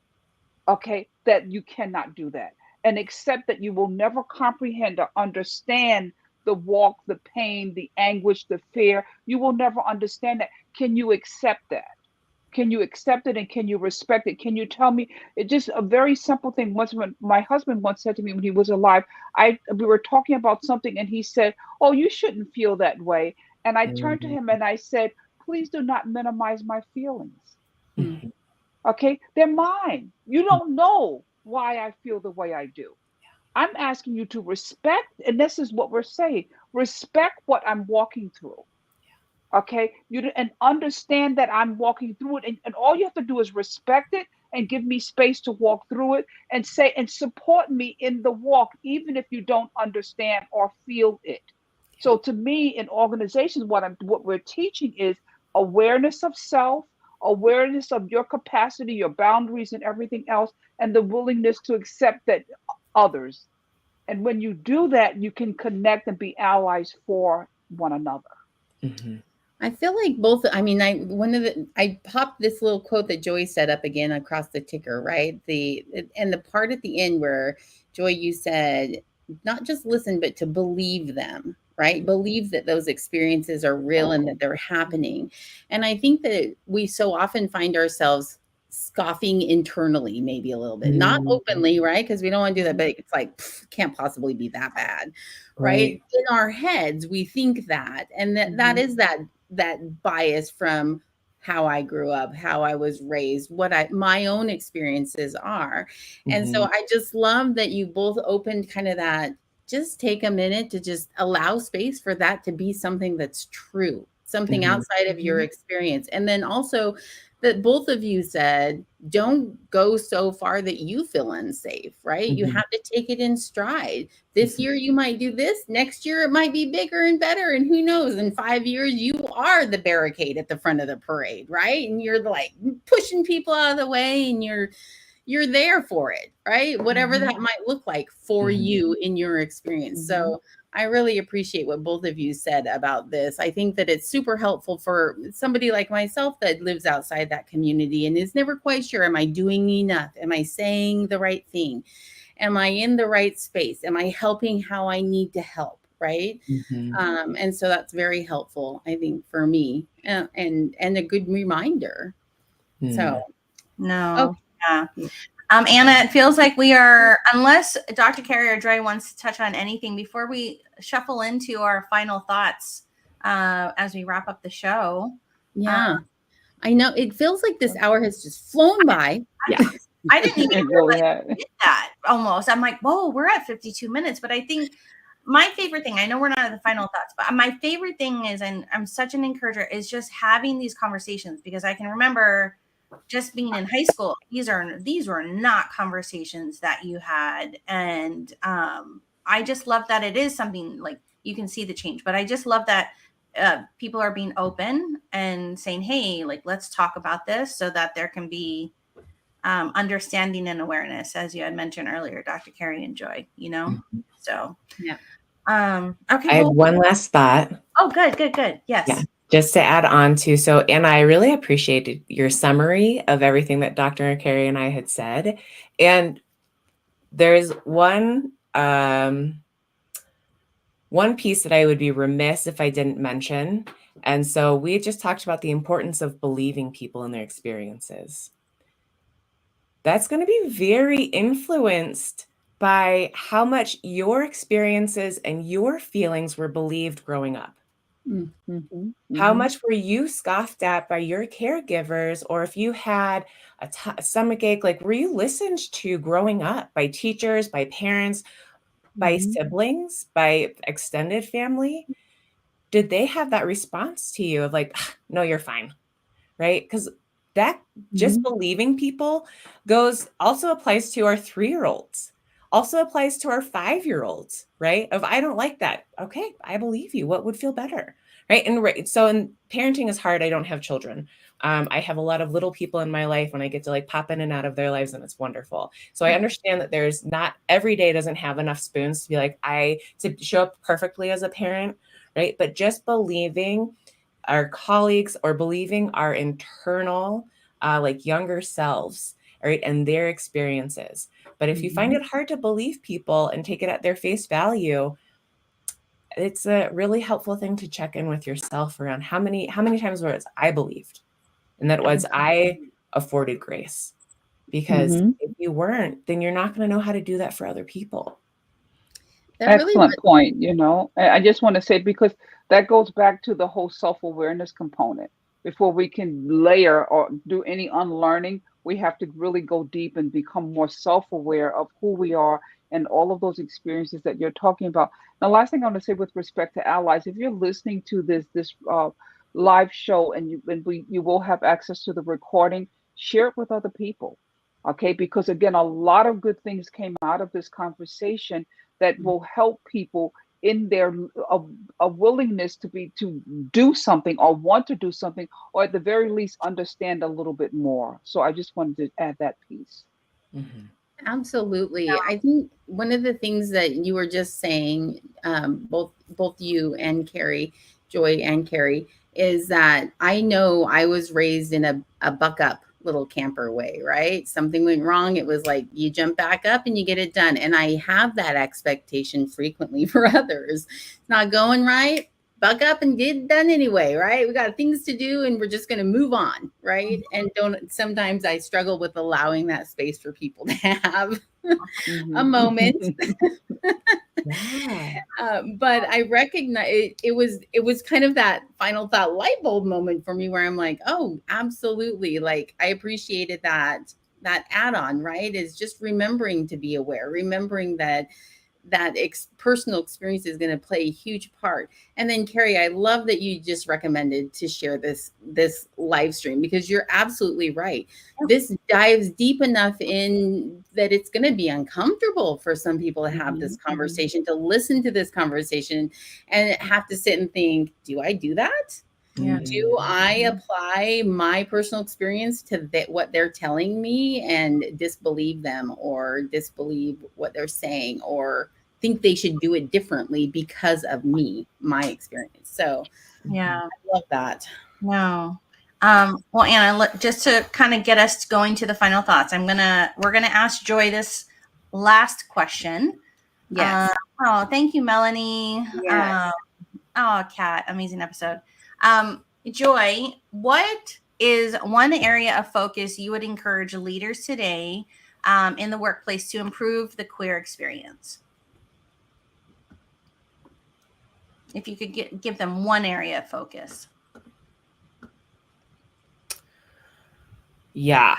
C: that you cannot do that, and accept that you will never comprehend or understand the walk, the pain, the anguish, the fear. You will never understand that. Can you accept that? Can you accept it, and can you respect it? Can you tell me? It's just a very simple thing. Once, when my husband once said to me when he was alive, we were talking about something, and he said, "Oh, you shouldn't feel that way." And I turned to him and I said, "Please do not minimize my feelings. Okay, they're mine. You don't know why I feel the way I do.
E: I'm asking you to respect, and this is what we're saying, respect what I'm walking through. Okay, and understand that I'm walking through it, and all you have to do is respect it and give me space to walk through it, and say and support me in the walk, even if you don't understand or feel it. So to me, in organizations, what we're teaching is awareness of self, awareness of your capacity, your boundaries, and everything else, and the willingness to accept that others. And when you do that, you can connect and be allies for one another.
D: Mm-hmm.
B: I feel like I popped this little quote that Joy set up again across the ticker, right? And the part at the end where Joy, you said, not just listen, but to believe them, right? Believe that those experiences are real and that they're happening. And I think that we so often find ourselves scoffing internally, maybe a little bit, not openly, right? Because we don't want to do that, but it's like, can't possibly be that bad, right? In our heads, we think that, and that is that bias from how I grew up, how I was raised, my own experiences are. And so I just love that you both opened kind of that, just take a minute to just allow space for that to be something that's true, something outside of your experience. And then also that both of you said, don't go so far that you feel unsafe, right? You have to take it in stride. This year you might do this. Next year it might be bigger and better. And who knows, in 5 years, you are the barricade at the front of the parade, right? And you're like pushing people out of the way, and you're there for it, right? Whatever that might look like for you in your experience. So I really appreciate what both of you said about this. I think that it's super helpful for somebody like myself that lives outside that community and is never quite sure, am I doing enough? Am I saying the right thing? Am I in the right space? Am I helping how I need to help? Right. And so that's very helpful, I think, for me, and a good reminder. So
A: yeah. Anna, it feels like we are, unless Dr. Carrie or Joy wants to touch on anything before we shuffle into our final thoughts as we wrap up the show.
B: Yeah. I know it feels like this hour has just flown by.
A: I didn't even realize we did that almost. I'm like, whoa, we're at 52 minutes. But I think my favorite thing, I know we're not at the final thoughts, but my favorite thing is, and I'm such an encourager, is just having these conversations, because I can remember just being in high school, these were not conversations that you had. And I just love that it is something like you can see the change, but I just love that people are being open and saying, hey, like, let's talk about this, so that there can be understanding and awareness, as you had mentioned earlier, Dr. Carrie and Joy, So,
B: yeah.
A: Okay.
D: I had one last thought.
A: Oh, good. Yes.
D: Yeah. Just to add on to, so Anna, I really appreciated your summary of everything that Dr. Carrie and I had said. And there's one piece that I would be remiss if I didn't mention. And so we just talked about the importance of believing people in their experiences. That's going to be very influenced by how much your experiences and your feelings were believed growing up. How much were you scoffed at by your caregivers, or if you had a stomachache, like, were you listened to growing up by teachers, by parents, by siblings, by extended family? Did they have that response to you of like, no, you're fine, right? Because that just believing people also applies to our 3-year-olds, also applies to our 5-year-olds, right? Of, I don't like that. Okay, I believe you. What would feel better? Right. And so, and parenting is hard. I don't have children. I have a lot of little people in my life, and I get to like pop in and out of their lives, and it's wonderful. So I understand that there's not every day doesn't have enough spoons to be like, to show up perfectly as a parent. Right. But just believing our colleagues, or believing our internal, like younger selves, right, and their experiences. But if you find it hard to believe people and take it at their face value, it's a really helpful thing to check in with yourself around how many times was I believed, and that was I afforded grace. Because if you weren't, then you're not going to know how to do that for other people.
E: Excellent point. I just want to say, because that goes back to the whole self-awareness component. Before we can layer or do any unlearning, We have to really go deep and become more self-aware of who we are and all of those experiences that you're talking about. The last thing I want to say with respect to allies, if you're listening to this live show and you will have access to the recording, share it with other people. Okay, because again, a lot of good things came out of this conversation that will help people in their a willingness to do something or want to do something, or at the very least understand a little bit more. So I just wanted to add that piece.
D: Mhm.
B: Absolutely. I think one of the things that you were just saying, both you and Carrie, Joy and Carrie, is that I know I was raised in a buck up little camper way, right? Something went wrong. It was like you jump back up and you get it done. And I have that expectation frequently for others. It's not going right. Buck up and get it done anyway, right? We got things to do and we're just going to move on, right? And don't sometimes I struggle with allowing that space for people to have a moment.
D: Yeah.
B: But I recognize it was kind of that final thought light bulb moment for me where I'm like, oh, absolutely. Like I appreciated that add-on, right? Is just remembering to be aware, remembering that personal experience is going to play a huge part. And then Carrie, I love that you just recommended to share this live stream, because you're absolutely right. This dives deep enough in that it's going to be uncomfortable for some people to have this conversation, to listen to this conversation and have to sit and think, do I do that?
A: Yeah.
B: Do I apply my personal experience to what they're telling me and disbelieve them or disbelieve what they're saying or think they should do it differently because of me, my experience? So
A: Yeah.
B: I love that.
A: No. Well, Anna, just to kind of get us going to the final thoughts, we're gonna ask Joy this last question.
B: Yes.
A: Oh, thank you, Melanie.
B: Yes.
A: Kat, amazing episode. Joy, what is one area of focus you would encourage leaders today in the workplace to improve the queer experience? If you could give them one area of focus.
D: Yeah.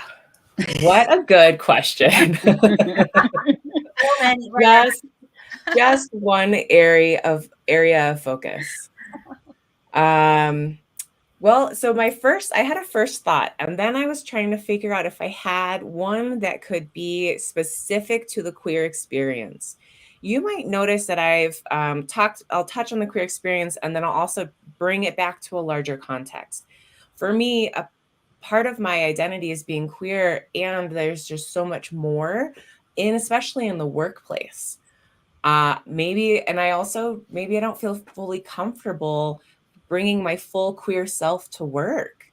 D: What a good question. Just one area of focus. Well, so I had a first thought, and then I was trying to figure out if I had one that could be specific to the queer experience. You might notice that I'll touch on the queer experience, and then I'll also bring it back to a larger context. For me, a part of my identity is being queer, and there's just so much more, especially in the workplace. Maybe I don't feel fully comfortable bringing my full queer self to work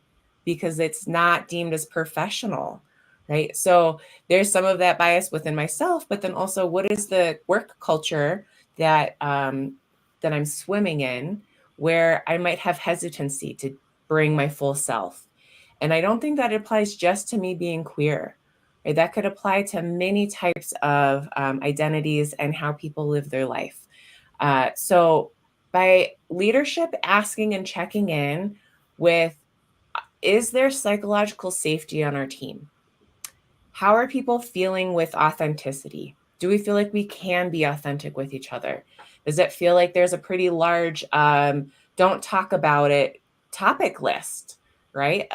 D: because it's not deemed as professional, right? So there's some of that bias within myself, but then also what is the work culture that I'm swimming in where I might have hesitancy to bring my full self. And I don't think that applies just to me being queer. Right? That could apply to many types of identities and how people live their life. So by leadership asking and checking in with, is there psychological safety on our team? How are people feeling with authenticity? Do we feel like we can be authentic with each other? Does it feel like there's a pretty large don't talk about it topic list, right?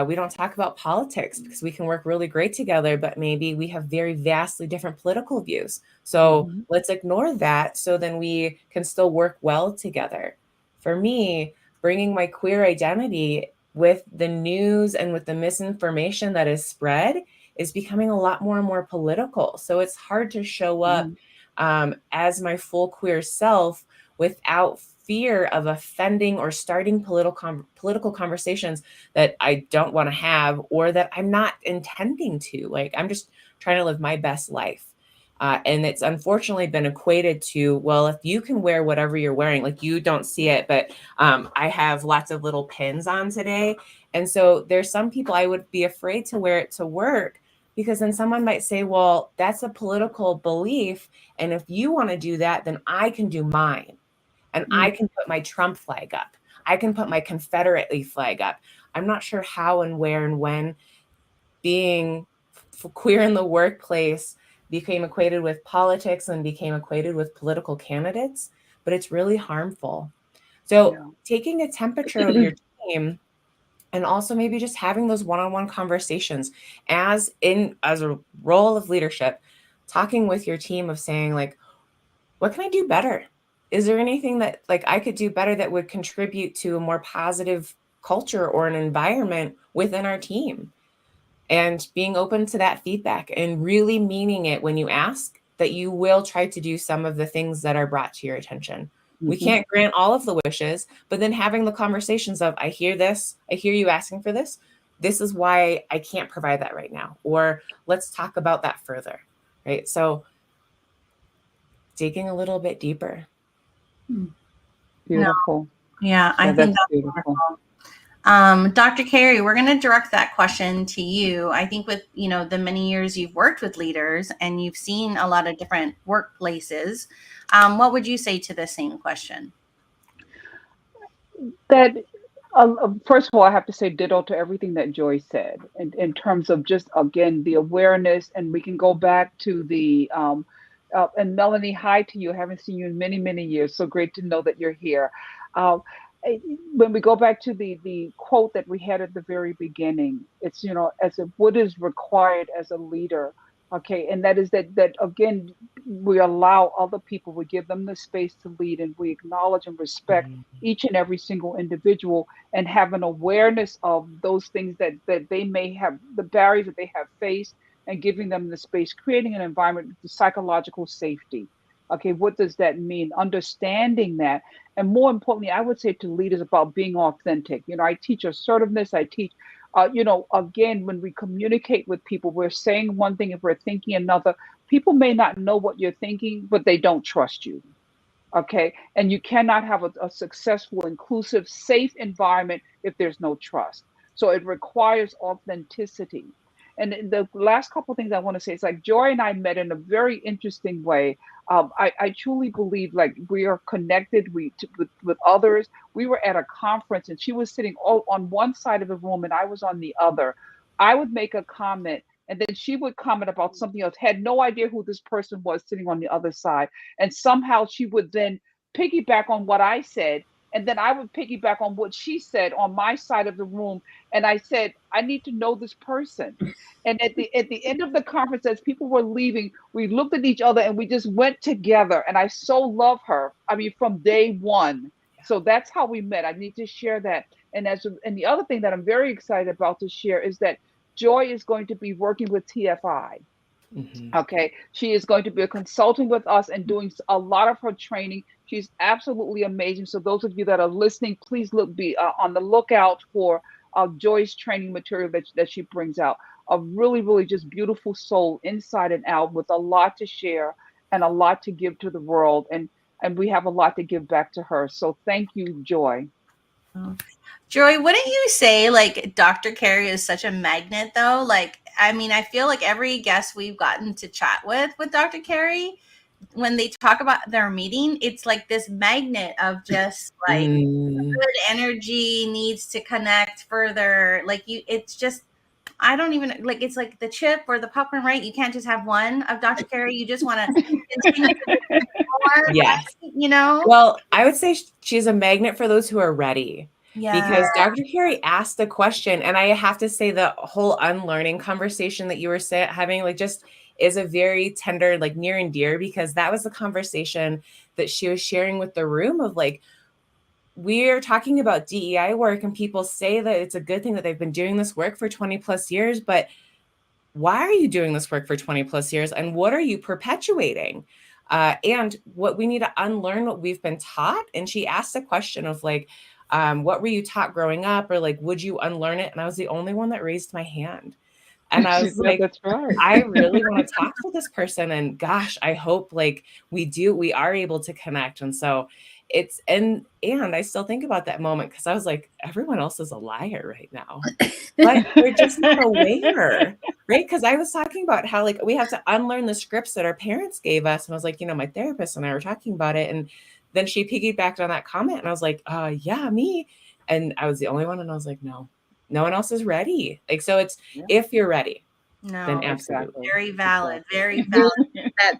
D: We don't talk about politics because we can work really great together, but maybe we have very vastly different political views. So let's ignore that so then we can still work well together. For me, bringing my queer identity with the news and with the misinformation that is spread is becoming a lot more and more political. So it's hard to show up as my full queer self without fear of offending or starting political conversations that I don't want to have or that I'm not intending to. Like, I'm just trying to live my best life. And it's unfortunately been equated to, well, if you can wear whatever you're wearing, like you don't see it, but I have lots of little pins on today. And so there's some people I would be afraid to wear it to work because then someone might say, well, that's a political belief. And if you want to do that, then I can do mine. And I can put my Trump flag up. I can put my Confederate flag up. I'm not sure how and where and when. being queer in the workplace became equated with politics and became equated with political candidates, but it's really harmful. So
E: Yeah.
D: taking a temperature of your team, and also maybe just having those one-on-one conversations as a role of leadership, talking with your team of saying like, what can I do better? Is there anything that like I could do better that would contribute to a more positive culture or an environment within our team? And being open to that feedback and really meaning it when you ask, that you will try to do some of the things that are brought to your attention. We can't grant all of the wishes, but then having the conversations of, I hear this, I hear you asking for this. This is why I can't provide that right now. Or let's talk about that further, right? So digging a little bit deeper.
E: Beautiful.
A: Yeah, I
E: Yeah,
A: think
E: that's
A: that's
E: beautiful.
A: Dr. Carrie, we're going to direct that question to you. I think with, the many years you've worked with leaders and you've seen a lot of different workplaces, what would you say to the same question?
E: That first of all, I have to say ditto to everything that Joy said in terms of just again the awareness, and we can go back to the and Melanie, hi to you. I haven't seen you in many many years, so great to know that you're here. Um, when we go back to the quote that we had at the very beginning, it's as if what is required as a leader. Okay, and that is that again, we allow other people, we give them the space to lead, and we acknowledge and respect each and every single individual, and have an awareness of those things that they may have, the barriers that they have faced, and giving them the space, creating an environment of psychological safety. Okay, what does that mean? Understanding that. And more importantly, I would say to leaders about being authentic. I teach assertiveness, I teach again, when we communicate with people, we're saying one thing if we're thinking another. People may not know what you're thinking, but they don't trust you. Okay. And you cannot have a successful, inclusive, safe environment if there's no trust. So it requires authenticity. And the last couple of things I want to say is like Joy and I met in a very interesting way. I truly believe like we are connected with others. We were at a conference and she was sitting all on one side of the room and I was on the other. I would make a comment and then she would comment about something else, had no idea who this person was sitting on the other side. And somehow she would then piggyback on what I said. And then I would piggyback on what she said on my side of the room. And I said, I need to know this person. And at the end of the conference, as people were leaving, we looked at each other and we just went together. And I so love her. I mean, from day one. So that's how we met. I need to share that. And the other thing that I'm very excited about to share is that Joy is going to be working with TFI. Okay, she is going to be a consultant with us and doing a lot of her training. She's absolutely amazing. So those of you that are listening, please be on the lookout for Joy's training material that she brings out. A really, really just beautiful soul inside and out with a lot to share and a lot to give to the world. And we have a lot to give back to her. So thank you, Joy.
A: Joy, wouldn't you say like Dr. Carrie is such a magnet though? Like, I mean, I feel like every guest we've gotten to chat with Dr. Carrie, when they talk about their meeting, it's like this magnet of just like good energy, needs to connect further. Like it's just, I don't even like, it's like the chip or the popcorn, right? You can't just have one of Dr. Carrie. You just want to continue to more,
D: Yes. Well, I would say she's a magnet for those who are ready. Yeah. Because Dr. Carrie asked a question, and I have to say the whole unlearning conversation that you were having, like, just is a very tender, like near and dear, because that was the conversation that she was sharing with the room of like, we're talking about DEI work and people say that it's a good thing that they've been doing this work for 20 plus years, but why are you doing this work for 20 plus years? And what are you perpetuating? And what we need to unlearn what we've been taught. And she asked a question of like, what were you taught growing up? Or like, would you unlearn it? And I was the only one that raised my hand. And I was like, that's right. I really want to talk to this person. And gosh, I hope like we are able to connect. And so it's, and I still think about that moment because I was like, everyone else is a liar right now, but they're just not aware, right? Because I was talking about how like we have to unlearn the scripts that our parents gave us. And I was like, my therapist and I were talking about it. And then she piggybacked on that comment and I was like, yeah, me. And I was the only one. And I was like, no, no one else is ready. Like, so it's,
E: Yeah.
D: if you're ready,
A: No,
D: then absolutely.
E: Exactly.
A: very valid,
E: Exactly.
A: very valid.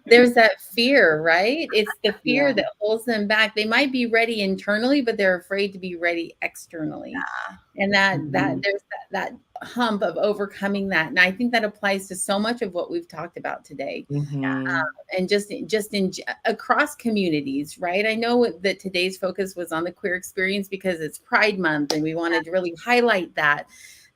B: There's that fear, right? It's the fear
E: Yeah.
B: that holds them back. They might be ready internally, but they're afraid to be ready externally. And that there's that hump of overcoming that. And I think that applies to so much of what we've talked about today.
D: Mhm.
B: And just in across communities, right? I know that today's focus was on the queer experience because it's Pride Month, and we wanted to really highlight that.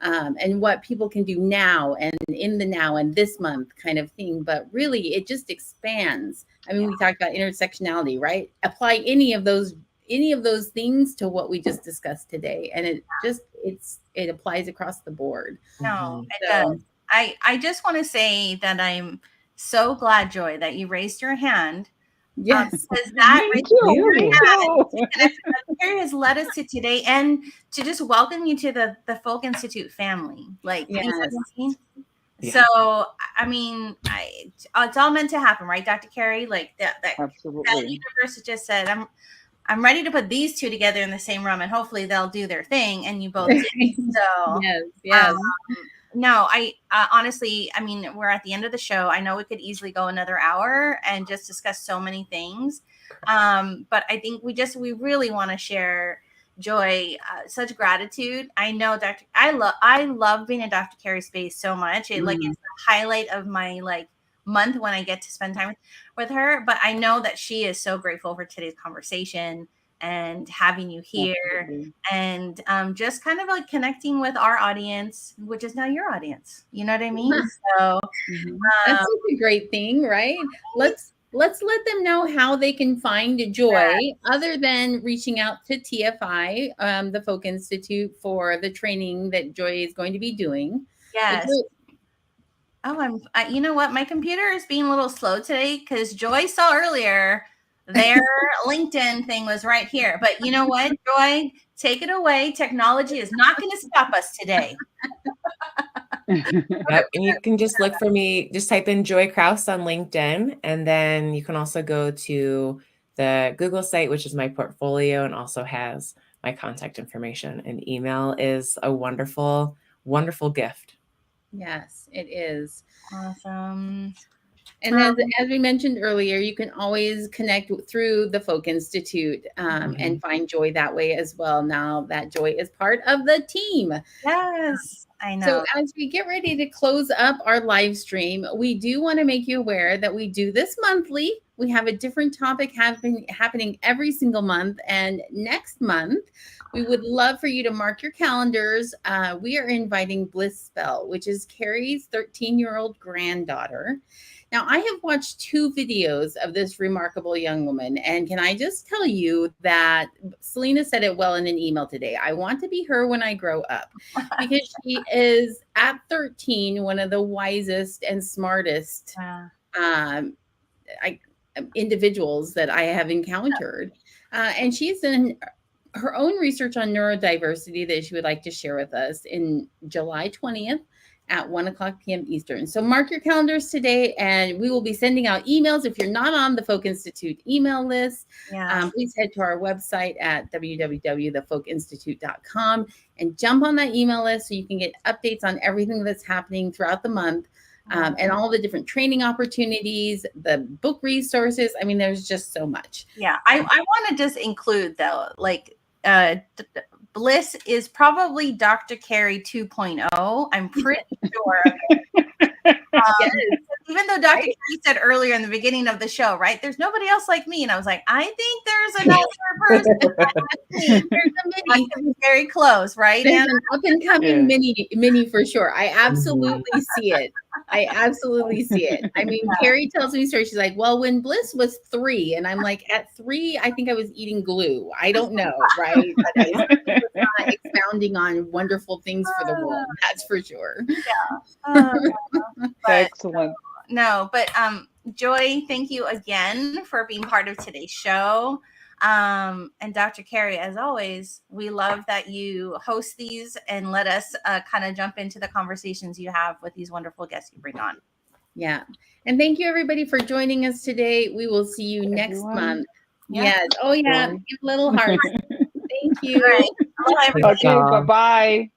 B: And what people can do now and in the now and this month kind of thing. But really, it just expands. I mean, we talked about intersectionality, right? Apply any of those things to what we just discussed today, and it applies across the board.
A: No,
D: Mhm.
A: it does. I just want to say that I'm so glad, Joy, that you raised your hand.
B: Yes.
A: Because that
E: Me too. Me too.
A: Carrie has led us to today, and to just welcome you to the Folk Institute family. Like, you know what I mean?
D: Yeah.
A: So, I mean, it's all meant to happen, right, Dr. Carrie? Like that
E: Absolutely.
A: universe just said, I'm ready to put these two together in the same room, and hopefully they'll do their thing. And you both did. So,
B: Yes.
A: no, I honestly, I mean, we're at the end of the show. I know we could easily go another hour and just discuss so many things. But I think we really want to share, Joy, such gratitude. I know I love being in Dr. Carrie's space so much. It like it's the highlight of my like month when I get to spend time with her. But I know that she is so grateful for today's conversation and having you here.
E: Absolutely.
A: And just kind of like connecting with our audience, which is now your audience. You know what I mean? So
B: That's such a great thing, right? Let's let them know how they can find Joy other than reaching out to TFI, the Folk Institute, for the training that Joy is going to be doing.
A: yes. Oh, you know what? My computer is being a little slow today because Joy saw earlier their LinkedIn thing was right here. But you know what, Joy? Take it away. Technology is not going to stop us today.
D: Yep. And you can just look for me, just type in Joy Crouse on LinkedIn. And then you can also go to the Google site, which is my portfolio, and also has my contact information. And email is a wonderful, wonderful gift.
B: Yes, it is.
A: Awesome.
B: And as we mentioned earlier, you can always connect through the Folk Institute and find Joy that way as well. Now that Joy is part of the team.
A: Yes, I know.
B: So as we get ready to close up our live stream, we do want to make you aware that we do this monthly. We have a different topic happening every single month. And next month, we would love for you to mark your calendars. We are inviting Bliss Spell, which is Carrie's 13-year-old granddaughter. Now, I have watched 2 videos of this remarkable young woman, and can I just tell you that Selena said it well in an email today. I want to be her when I grow up, because she is at 13 one of the wisest and smartest individuals that I have encountered, and she's done her own research on neurodiversity that she would like to share with us in July 20th. At 1:00 p.m. Eastern. So mark your calendars today, and we will be sending out emails. If you're not on the Folk Institute email list, please head to our website at www.thefolkinstitute.com and jump on that email list so you can get updates on everything that's happening throughout the month, and all the different training opportunities, the book resources. I mean, there's just so much.
A: Yeah, I want to just include, though, like Bliss is probably Dr. Carrie 2.0. I'm pretty sure. Even though Dr. Carrie said earlier in the beginning of the show, right, there's nobody else like me. And I was like, I think there's another person. There's a mini. Very close, right?
B: There's an up and coming mini for sure. I absolutely see it. I mean, Carrie tells me stories. She's like, well, when Bliss was 3, and I'm like, at 3, I think I was eating glue. I don't know, right? But I was not expounding on wonderful things for the world. That's for sure.
A: Yeah.
E: Excellent.
A: No, but Joy, thank you again for being part of today's show. And Dr. Carrie, as always, we love that you host these and let us kind of jump into the conversations you have with these wonderful guests you bring on.
B: Yeah. And thank you, everybody, for joining us today. We will see you next month.
A: Yeah.
B: Yes. Oh, yeah. Give little hearts. Thank you.
A: All right. Bye, everybody.
E: Okay, bye-bye.